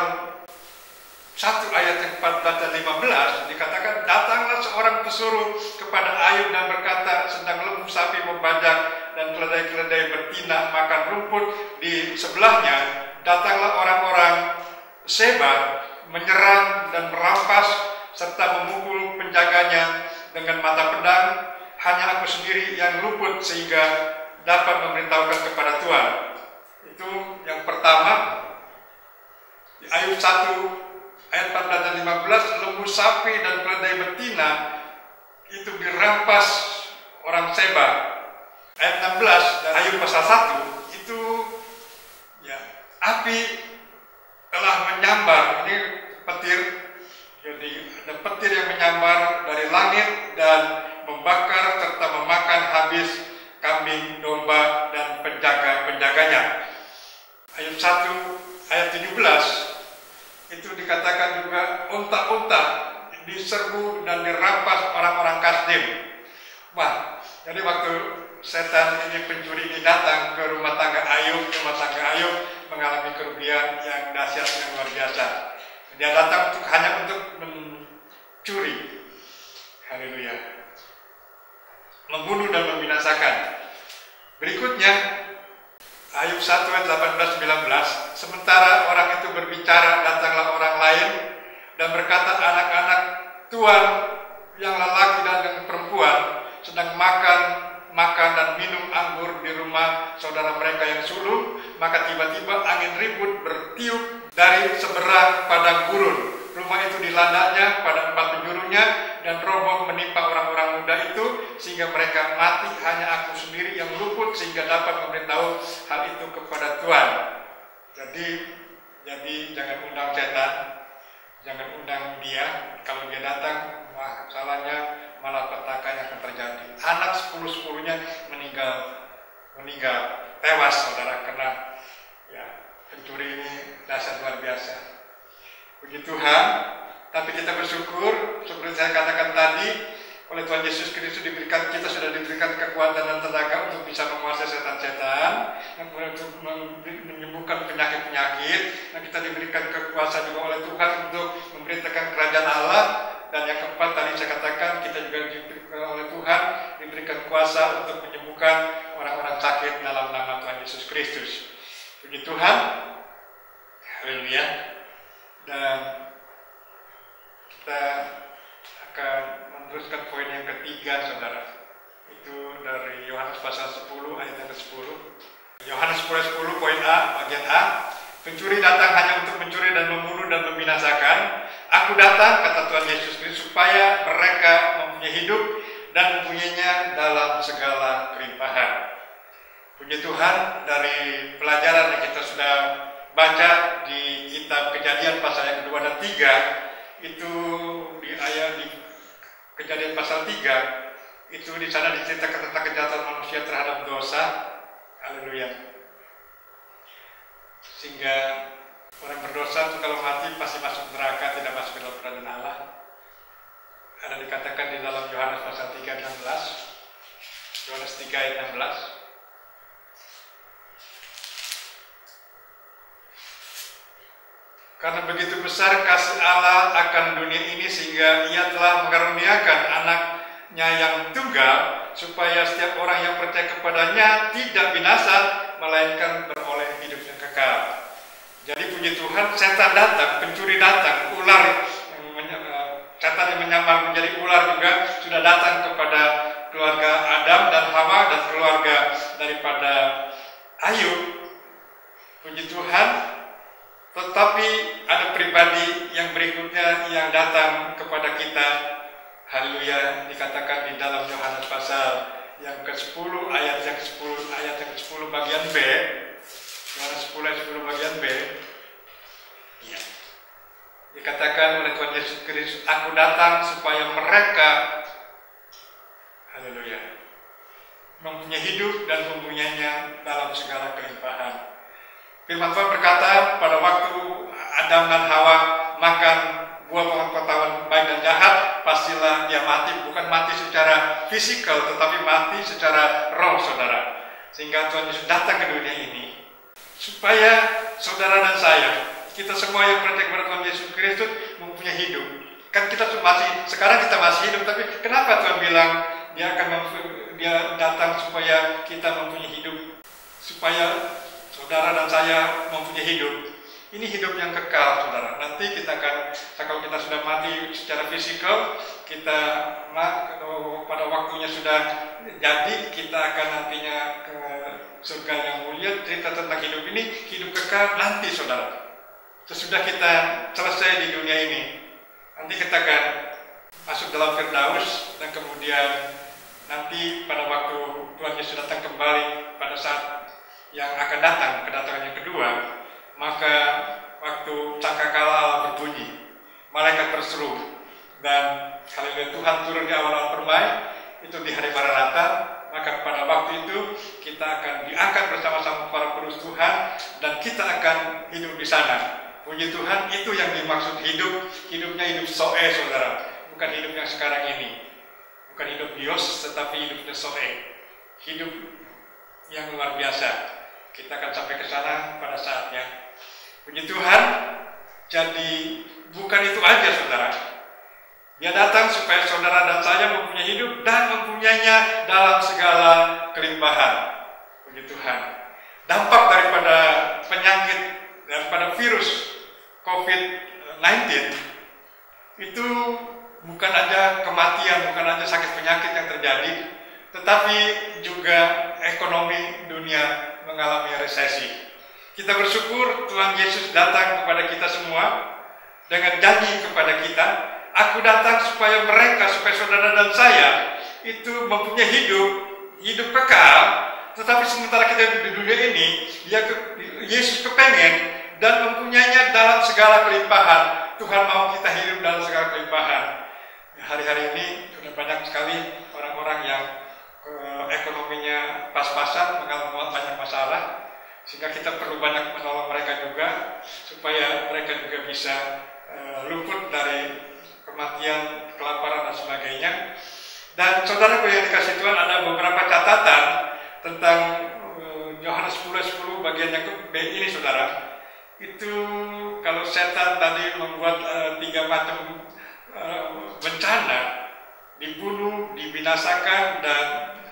1 ayat yang 14 dan 15 dikatakan, datanglah seorang pesuruh kepada Ayub dan berkata, sedang lembu sapi membajak dan keledai-keledai bertina makan rumput di sebelahnya, datanglah orang-orang Seba menyerang dan merampas serta memukul penjaganya dengan mata pedang. Hanya aku sendiri yang luput sehingga dapat memberitahukan kepada Tuhan. Itu yang pertama. Di Ayub 1 ayat 14 dan 15, lembu sapi dan keledai betina itu dirampas orang Seba. Ayat 16 dan Ayub pasal 1 itu ya, api telah menyambar, ini petir, jadi ada petir yang menyambar dari langit dan membakar serta memakan habis kambing, domba dan penjaga-penjaganya. Ayat 1 ayat 17 itu dikatakan juga unta-unta diserbu dan dirampas orang-orang Kasdim. Wah, jadi waktu setan ini, pencuri ini datang ke rumah tangga Ayub mengalami kerugian yang dahsyat, yang luar biasa. Dia datang hanya untuk mencuri. Haleluya. Membunuh dan membinasakan. Berikutnya Ayub 1 ayat 18-19, sementara orang itu berbicara, datanglah orang lain dan berkata, anak-anak Tuhan yang lelaki dan yang perempuan sedang makan dan minum anggur di rumah saudara mereka yang sulung. Maka tiba-tiba angin ribut bertiup dari seberang padang gurun. Rumah itu dilandanya pada 4 penjurunya dan roboh menimpa orang-orang muda itu sehingga mereka mati. Hanya aku sendiri yang luput sehingga dapat memberitahu hal itu kepada Tuhan. Jadi jangan undang setan, jangan undang dia. Kalau dia datang, wah, salahnya malah petaka yang akan terjadi. Anak 10-10-nya meninggal, tewas saudara, karena ya, pencuri ini dahsyat luar biasa. Puji Tuhan. Tapi kita bersyukur, seperti saya katakan tadi, oleh Tuhan Yesus Kristus kita sudah diberikan kekuatan dan tenaga untuk bisa menguasai setan-setan, untuk menyembuhkan penyakit-penyakit, dan kita diberikan kekuasaan juga oleh Tuhan untuk memberitakan kerajaan Allah. Dan yang keempat tadi saya katakan, kita juga diberikan oleh Tuhan diberikan kuasa untuk menyembuhkan orang-orang sakit dalam nama Tuhan Yesus Kristus. Puji Tuhan. Haleluya. Dan kita akan meneruskan poin yang ketiga, saudara. Itu dari Yohanes pasal 10 ayat yang ke-10. Yohanes 10 poin A, bagian A. Pencuri datang hanya untuk mencuri dan membunuh dan membinasakan. Aku datang, kata Tuhan Yesus Kristus, supaya mereka mempunyai hidup dan mempunyainya dalam segala kelimpahan. Puji Tuhan, dari pelajaran yang kita sudah baca di kitab Kejadian pasal yang kedua dan 3, itu di ayat di Kejadian pasal 3, itu di sana diceritakan tentang kejahatan manusia terhadap dosa. Haleluya. Sehingga orang berdosa itu kalau mati pasti masuk neraka, tidak masuk ke dalam kerajaan Allah. Ada dikatakan di dalam Yohanes pasal 3 ayat 16. Yohanes 3 ayat 16. Karena begitu besar kasih Allah akan dunia ini sehingga Ia telah mengaruniakan anaknya yang tunggal, supaya setiap orang yang percaya kepadanya tidak binasa, melainkan beroleh hidup yang kekal. Jadi puji Tuhan, setan datang, pencuri datang, ular, setan yang menyamar menjadi ular juga sudah datang kepada keluarga Adam dan Hawa dan keluarga daripada Ayub. Puji Tuhan. Tetapi ada pribadi yang berikutnya yang datang kepada kita. Haleluya, dikatakan di dalam Yohanes pasal yang ke-10 ayat yang ke-10 bagian B. Yohanes 10 ayat 10 bagian B. Ya. Dikatakan oleh Tuhan Yesus Kristus, aku datang supaya mereka, haleluya, mempunyai hidup dan mempunyainya dalam segala kelimpahan. Firman Tuhan berkata, pada waktu Adam dan Hawa makan buah pohon pengetahuan baik dan jahat, pastilah dia mati, bukan mati secara fisikal, tetapi mati secara roh, saudara. Sehingga Tuhan Yesus datang ke dunia ini, supaya saudara dan saya, kita semua yang percaya kepada Tuhan Yesus Kristus mempunyai hidup. Kan kita sekarang kita masih hidup, tapi kenapa Tuhan bilang dia datang supaya kita mempunyai hidup, supaya saudara dan saya mempunyai hidup. Ini hidup yang kekal, saudara. Nanti kita akan, kalau kita sudah mati secara fisikal, kita pada waktunya sudah jadi, kita akan nantinya ke surga yang mulia. Cerita tentang hidup ini, hidup kekal nanti, saudara. Sesudah kita selesai di dunia ini, nanti kita akan masuk dalam Firdaus, dan kemudian nanti pada waktu Tuhan Yesus datang kembali pada saat yang akan datang, kedatangan yang kedua, maka waktu sangkakala Allah berbunyi, malaikat berseru, dan haleluya, Tuhan turun di awal-awal permai, itu di hari Maranatha, maka pada waktu itu kita akan diangkat bersama-sama para penerus Tuhan, dan kita akan hidup di sana. Puji Tuhan, itu yang dimaksud hidup, hidupnya hidup soe, saudara, bukan hidup yang sekarang ini, bukan hidup bios, tetapi hidupnya soe, hidup yang luar biasa. Kita akan sampai ke sana pada saatnya. Puji Tuhan, jadi bukan itu aja, saudara. Dia datang supaya saudara dan saya mempunyai hidup dan mempunyainya dalam segala kelimpahan. Puji Tuhan. Dampak daripada penyakit, daripada virus COVID-19 itu bukan aja kematian, bukan aja sakit penyakit yang terjadi, tetapi juga ekonomi dunia mengalami resesi. Kita bersyukur Tuhan Yesus datang kepada kita semua dengan janji kepada kita, aku datang supaya mereka, supaya saudara dan saya itu mempunyai hidup kekal. Tetapi sementara kita di dunia ini, Yesus kepengen dan mempunyainya dalam segala kelimpahan. Tuhan mau kita hidup dalam segala kelimpahan. Hari-hari ini sudah banyak sekali orang-orang yang ekonominya pas-pasan, mengalami banyak masalah, sehingga kita perlu banyak menolong mereka juga, supaya mereka juga bisa luput dari kematian, kelaparan, dan sebagainya. Dan saudara yang dikasih Tuhan, ada beberapa catatan tentang Yohanes 10:10 bagian yang B ini, saudara. Itu kalau setan tadi membuat 3 macam bencana, dibunuh, dibinasakan, dan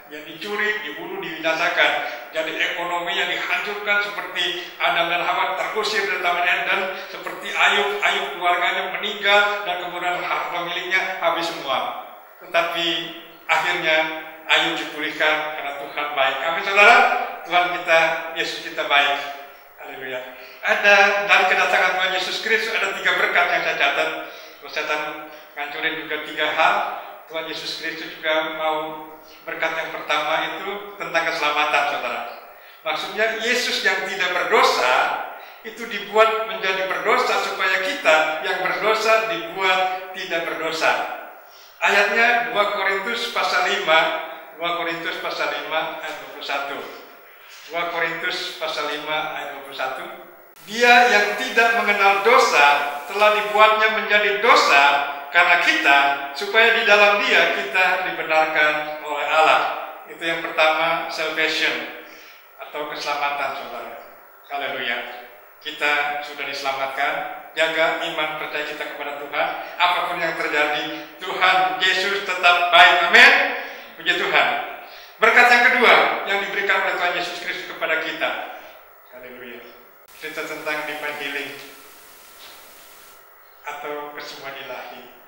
yang dicuri, dibunuh, dibinasakan. Jadi ekonomi yang dihancurkan seperti Adam dan Hawa terusir dari Taman Eden, seperti Ayub keluarganya meninggal, dan kemudian harta miliknya habis semua. Tetapi akhirnya Ayub dipulihkan karena Tuhan baik. Amin, saudara. Tuhan kita, Yesus kita baik. Haleluya. Ada dari kedatangan Tuhan Yesus Kristus ada 3 berkat yang saya catat. Kalau setan ngancurin juga 3 hal, Tuhan Yesus Kristus juga mau. Berkat yang pertama itu tentang keselamatan, saudara. Maksudnya Yesus yang tidak berdosa itu dibuat menjadi berdosa supaya kita yang berdosa dibuat tidak berdosa. Ayatnya 2 Korintus pasal 5 ayat 21. 2 Korintus pasal 5 ayat 21. Dia yang tidak mengenal dosa telah dibuatnya menjadi dosa karena kita, supaya di dalam Dia kita dibenarkan oleh Allah. Itu yang pertama, salvation atau keselamatan, saudara. Haleluya. Kita sudah diselamatkan. Jaga iman percaya kita kepada Tuhan. Apapun yang terjadi, Tuhan Yesus tetap baik. Amin. Puji Tuhan. Berkat yang kedua yang diberikan oleh Tuhan Yesus Kristus kepada kita. Haleluya. Cerita tentang divine healing atau kesembuhan ilahi.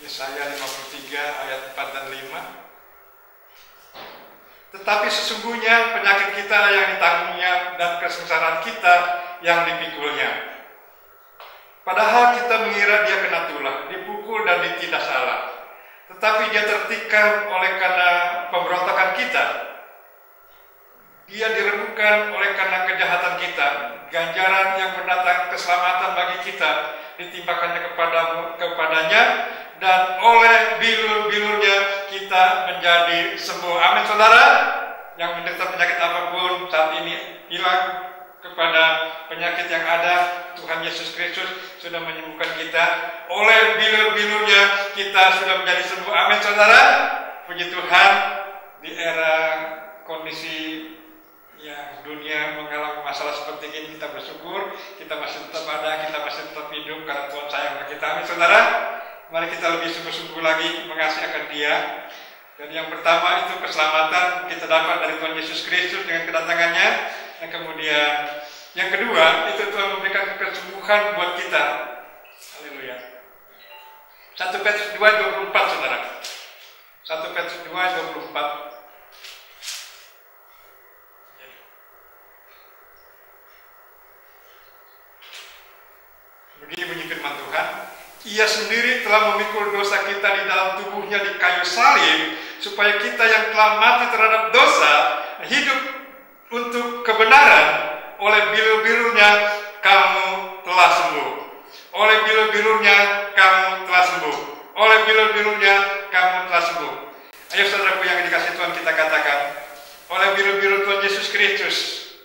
Yesaya 53 ayat 4 dan 5. Tetapi sesungguhnya penyakit kita yang ditanggungnya dan kesengsaraan kita yang dipikulnya. Padahal kita mengira dia kena tulah, dipukul dan ditindas Allah. Tetapi dia tertikam oleh karena pemberontakan kita. Dia diremukkan oleh karena kejahatan kita. Ganjaran yang mendatangkan keselamatan bagi kita ditimpakannya kepadanya, dan oleh bilur-bilurnya kita menjadi sembuh. Amin, saudara. Yang menderita penyakit apapun saat ini hilang kepada penyakit yang ada. Tuhan Yesus Kristus sudah menyembuhkan kita. Oleh bilur-bilurnya kita sudah menjadi sembuh. Amin, saudara. Puji Tuhan. Di era kondisi yang dunia mengalami masalah seperti ini, kita bersyukur kita masih tetap ada, kita masih tetap hidup karena Tuhan sayang kepada kita. Amin, saudara. Mari kita lebih sungguh-sungguh lagi mengasihi akan Dia. Dan yang pertama itu keselamatan kita dapat dari Tuhan Yesus Kristus dengan kedatangannya. Dan kemudian yang kedua itu Tuhan memberikan kesembuhan buat kita. Haleluya. 1 Petrus 2:24, saudara. 1 Petrus 2:24. Begini bunyi firman Tuhan. Ia sendiri telah memikul dosa kita di dalam tubuhnya di kayu salib, supaya kita yang telah mati terhadap dosa hidup untuk kebenaran. Oleh bilur-bilurnya kamu telah sembuh. Oleh bilur-bilurnya kamu telah sembuh. Oleh bilur-bilurnya kamu telah sembuh. Ayo saudaraku yang dikasihi Tuhan, kita katakan, oleh bilur-bilur Tuhan Yesus Kristus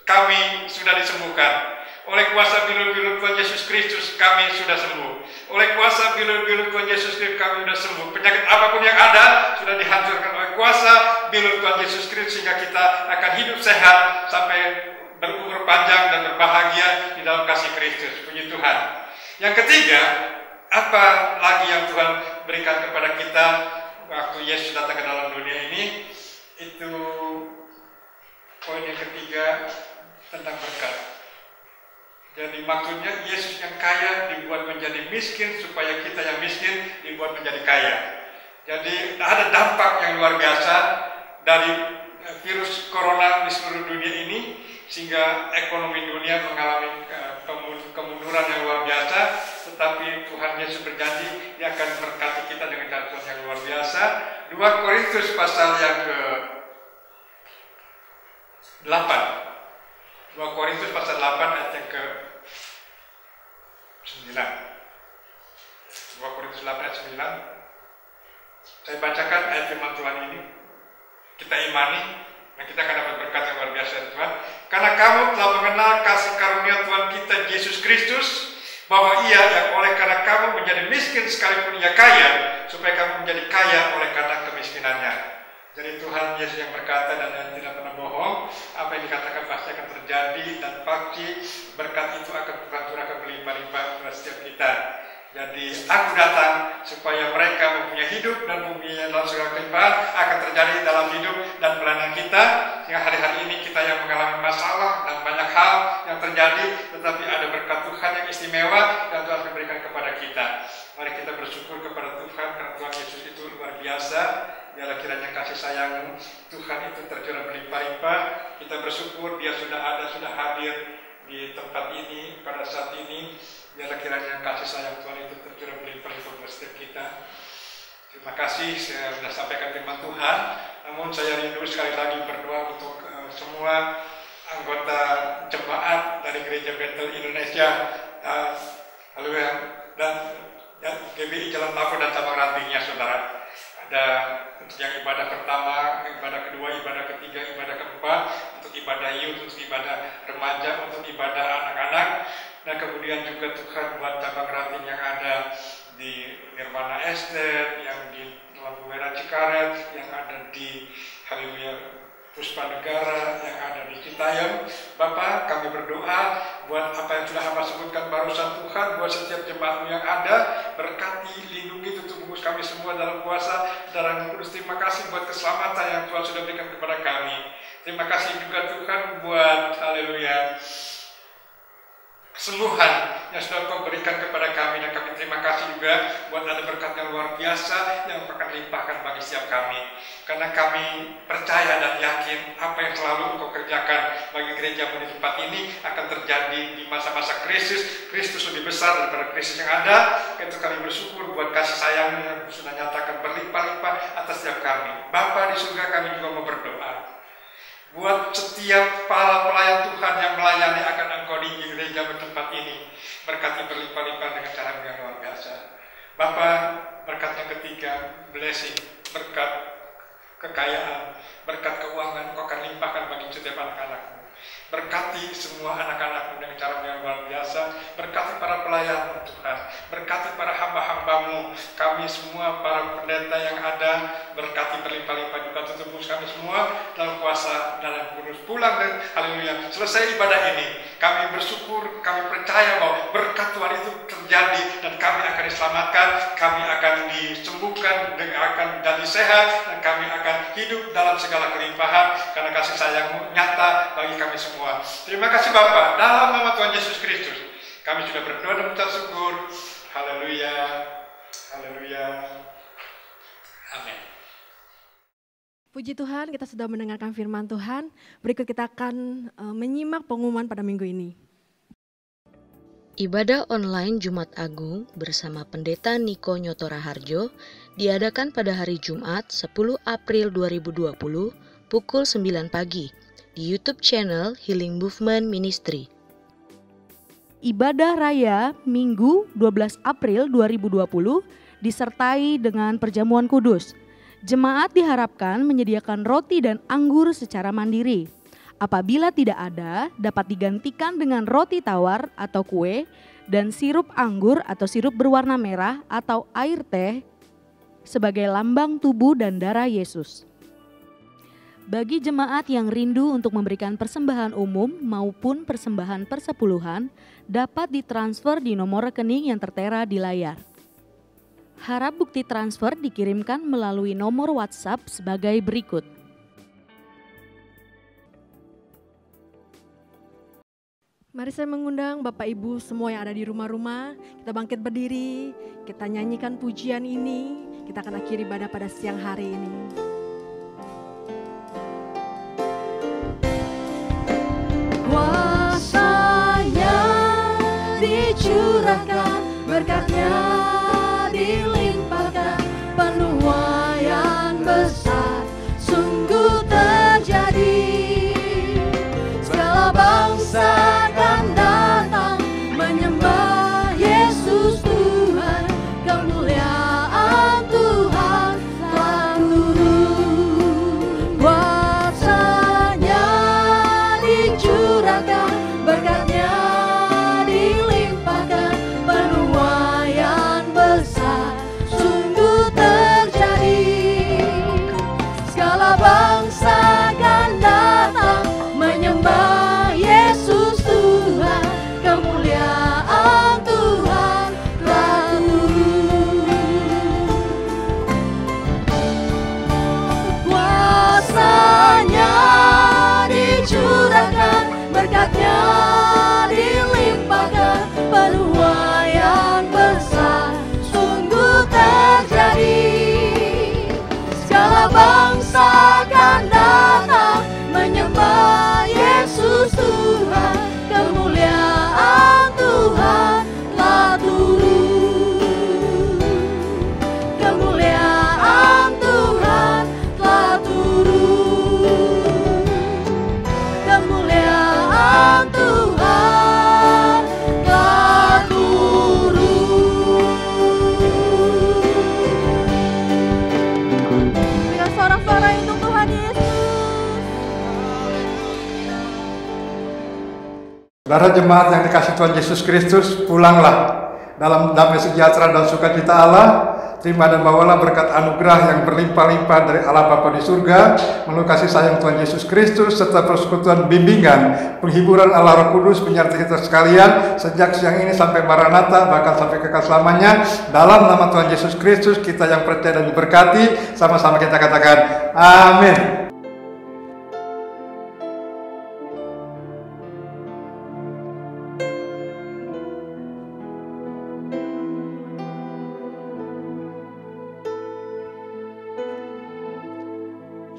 kami sudah disembuhkan. Oleh kuasa bilur-bilur Tuhan Yesus Kristus kami sudah sembuh. Oleh kuasa bilur-bilur Tuhan Yesus Kristus kami sudah sembuh. Penyakit apapun yang ada sudah dihancurkan oleh kuasa bilur Tuhan Yesus Kristus, sehingga kita akan hidup sehat sampai berumur panjang dan berbahagia di dalam kasih Kristus. Puji Tuhan. Yang ketiga, apa lagi yang Tuhan berikan kepada kita waktu Yesus datang ke dalam dunia ini? Itu poin yang ketiga, tentang berkat. Jadi maksudnya Yesus yang kaya dibuat menjadi miskin supaya kita yang miskin dibuat menjadi kaya. Jadi ada dampak yang luar biasa dari virus corona di seluruh dunia ini, sehingga ekonomi dunia mengalami kemunduran yang luar biasa. Tetapi Tuhan Yesus berjanji Dia akan berkati kita dengan cara yang luar biasa. 2 Korintus pasal yang ke-8. 2 Korintus pasal 8 ayat yang ke-9. 2 Korintus 8 ayat 9. Saya bacakan ayat firman Tuhan ini. Kita imani dan kita akan dapat berkat yang luar biasa dari Tuhan. Karena kamu telah mengenal kasih karunia Tuhan kita Yesus Kristus, bahwa Ia yang oleh karena kamu menjadi miskin sekalipun Ia kaya, supaya kamu menjadi kaya oleh karena kemiskinannya. Jadi Tuhan Yesus yang berkata dan yang tidak pernah bohong, apa yang dikatakan pasti akan terjadi, dan pasti berkat itu akan akan berlimpah-limpah kepada setiap kita. Jadi aku datang supaya mereka mempunyai hidup dan mempunyai dalam segala kelimpahan akan terjadi dalam hidup dan pelayanan kita. Sehingga hari-hari ini kita yang mengalami masalah dan banyak hal yang terjadi, tetapi ada berkat Tuhan yang istimewa yang Tuhan berikan kepada kita. Mari kita bersyukur kepada Tuhan karena Tuhan Yesus itu luar biasa. Biarlah kiranya kasih sayang Tuhan itu tercurah berlimpah-limpah. Kita bersyukur Dia sudah ada, sudah hadir di tempat ini pada saat ini. Biarlah kiranya kasih sayang Tuhan itu tercurah berlimpah-limpah kepada setiap kita. Terima kasih, saya sudah sampaikan firman Tuhan. Namun saya rindu sekali lagi berdoa untuk semua anggota jemaat dari Gereja Bethel Indonesia, haleluya, dan GBI Jalan Lapo dan cabang rantingnya, saudara. Ada untuk yang ibadah pertama, ibadah kedua, ibadah ketiga, ibadah keempat, untuk ibadah youth, untuk ibadah remaja, untuk ibadah anak-anak. Dan kemudian juga Tuhan buat cabang ranting yang ada di Nirwana Estate, yang di Lampu Merah Cikaret, yang ada di Haleluya Puspa Negara, yang ada di Citayam. Bapak, kami berdoa buat apa yang sudah hamba sebutkan barusan Tuhan, buat setiap jemaat yang ada, berkati, lindungi, tutup bungkus kami semua dalam kuasa Darah Yang Kudus. Terima kasih buat keselamatan yang Tuhan sudah berikan kepada kami. Terima kasih juga Tuhan buat haleluya kesembuhan yang sudah Kau berikan kepada kami, dan kami terima kasih juga buat ada berkat yang luar biasa yang akan limpahkan bagi setiap kami. Karena kami percaya dan yakin apa yang selalu Engkau kerjakan bagi gereja di tempat ini akan terjadi di masa-masa krisis. Kristus lebih besar daripada krisis yang ada. Itu kami bersyukur buat kasih sayang yang sudah nyatakan berlimpah-limpah atas setiap kami. Bapa di surga, kami juga mau berdoa buat setiap para pelayan Tuhan yang melayani akan Engkau di gereja bersedia bertempat ini. Berkati berlimpah-limpah dengan cara yang luar biasa. Bapa, berkat yang ketiga, blessing, berkat kekayaan, berkat keuangan, Kau akan limpahkan bagi setiap anak-anak-Mu. Berkati semua anak-anak-Mu dengan cara yang luar biasa. Berkati para pelayan Tuhan. Berkati para hamba-hamba-Mu. Kami semua, para pendeta yang ada, berkati berlimpah-limpah juga tubuh kami semua dalam kuasa, dalam kudus. Pulang dan haleluya. Selesai ibadah ini, kami bersyukur, kami percaya bahwa berkat Tuhan itu terjadi dan kami akan diselamatkan, kami akan disembuhkan, dan akan jadi sehat, dan kami akan hidup dalam segala kelimpahan karena kasih sayang-Mu nyata bagi kami semua. Terima kasih Bapa, dalam nama Tuhan Yesus Kristus kami sudah berdoa dan mengucap syukur. Haleluya, haleluya, amin. Puji Tuhan, kita sudah mendengarkan firman Tuhan. Berikut kita akan menyimak pengumuman pada minggu ini. Ibadah online Jumat Agung bersama Pendeta Niko Nyotora Harjo diadakan pada hari Jumat 10 April 2020 pukul 9 pagi di YouTube channel Healing Movement Ministry. Ibadah Raya Minggu 12 April 2020 disertai dengan perjamuan kudus. Jemaat diharapkan menyediakan roti dan anggur secara mandiri. Apabila tidak ada, dapat digantikan dengan roti tawar atau kue dan sirup anggur atau sirup berwarna merah atau air teh sebagai lambang tubuh dan darah Yesus. Bagi jemaat yang rindu untuk memberikan persembahan umum maupun persembahan persepuluhan, dapat ditransfer di nomor rekening yang tertera di layar. Harap bukti transfer dikirimkan melalui nomor WhatsApp sebagai berikut. Mari saya mengundang Bapak Ibu semua yang ada di rumah-rumah, kita bangkit berdiri, kita nyanyikan pujian ini, kita akan akhiri ibadah pada siang hari ini. Kuasanya dicurahkan, berkatnya dilimpahkan, penuaian besar sungguh terjadi. Segala bangsa akan datang menyembah Yesus Tuhan, kemuliaan Tuhan telah turun. Kuasanya dicurahkan, berkatnya dilimpahkan, penuaian besar sungguh terjadi. Segala bangsa akan datang menyembah Yesus Tuhan, kemuliaan Tuhan telah turun. Kuasanya dicurahkan, berkatnya dilimpahkan, penuaian besar sungguh terjadi. Segala bangsa akan datang menyembah Yesus Tuhan, kemuliaan Tuhan telah turun. Kemuliaan Tuhan telah turun. Kemuliaan Tuhan telah turun. Dengan suara-suara untuk Tuhan Yesus. Saudara jemaat yang dikasih Tuhan Yesus Kristus, pulanglah dalam damai sejahtera dan sukacita Allah. Terima dan bawalah berkat anugerah yang berlimpah-limpah dari Allah Bapa di surga, melalui kasih sayang Tuhan Yesus Kristus, serta persekutuan bimbingan, penghiburan Allah Roh Kudus menyertai kita sekalian, sejak siang ini sampai Maranatha, bahkan sampai kekal selamanya. Dalam nama Tuhan Yesus Kristus, kita yang percaya dan diberkati, sama-sama kita katakan, amin.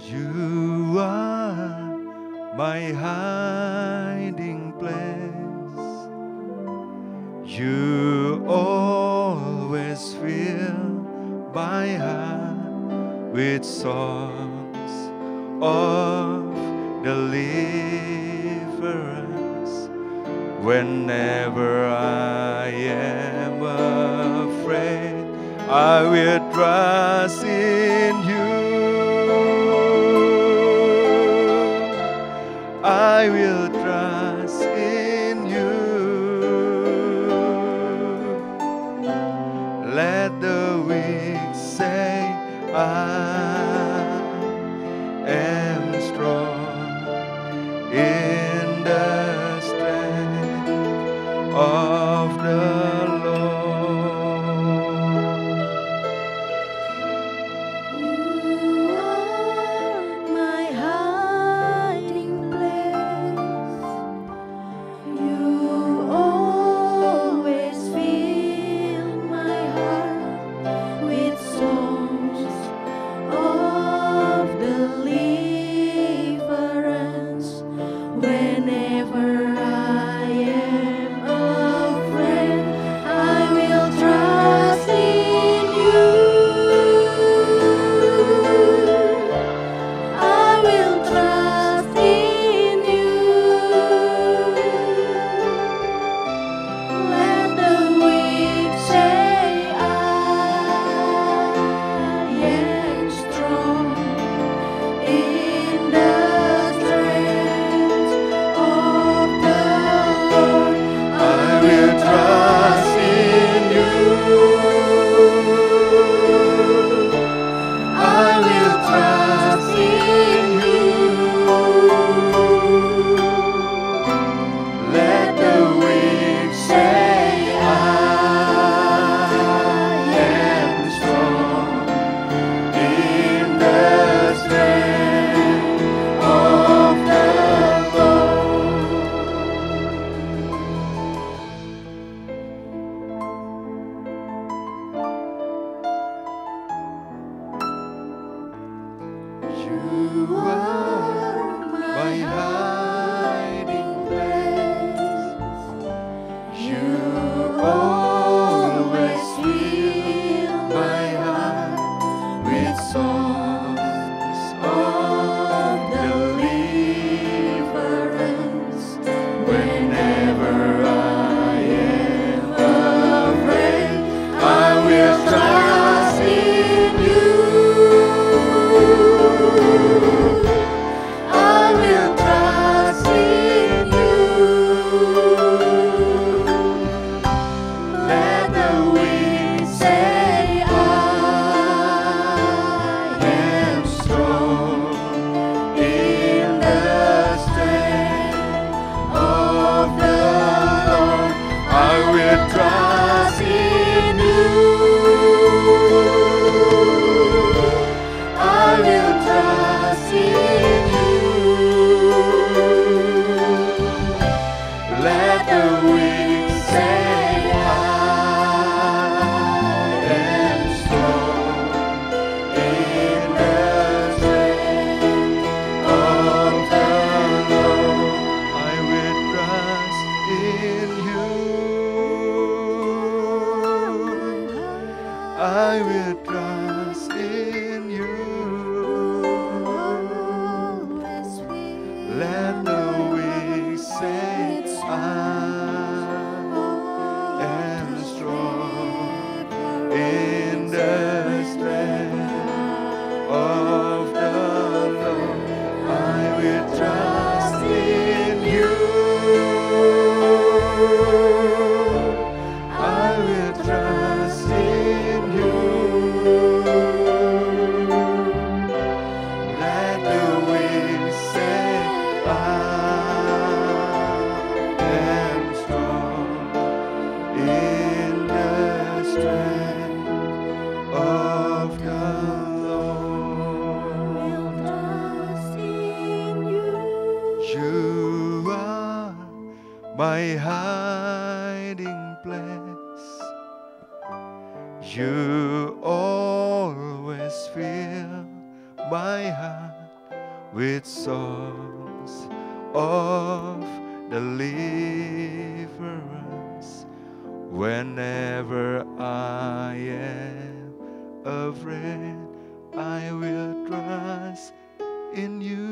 You are my hiding place. You always fill my heart with songs of deliverance. Whenever I am afraid, I will trust in you. I will trust in you. Let the weak say, I am strong in the strength of the Lord. You are my hiding place. You always fill my heart with songs of deliverance. Whenever I am afraid, I will trust in you. I will trust in you. Let the weak say, I am strong in the strength of the Lord. I will trust in you. I will trust in you. Let the weak say, I am strong in the strength of the Lord. You are my hiding place. You always fill my heart with songs of deliverance. Whenever I am afraid, I will trust in you. I will trust in you. Let the weak say, I am strong in the strength of the Lord. I will trust in you. I will trust in you. Let the weak say, I am strong in the strength of the Lord. I will trust in you. I will trust in you. Let the weak say, I am strong in the strength of the Lord. I will trust in you. I will trust in you. Let the weak say, I am strong in the strength of the Lord. You are my hiding place. You always fill my heart with songs of deliverance. Whenever I am afraid, I will trust in you.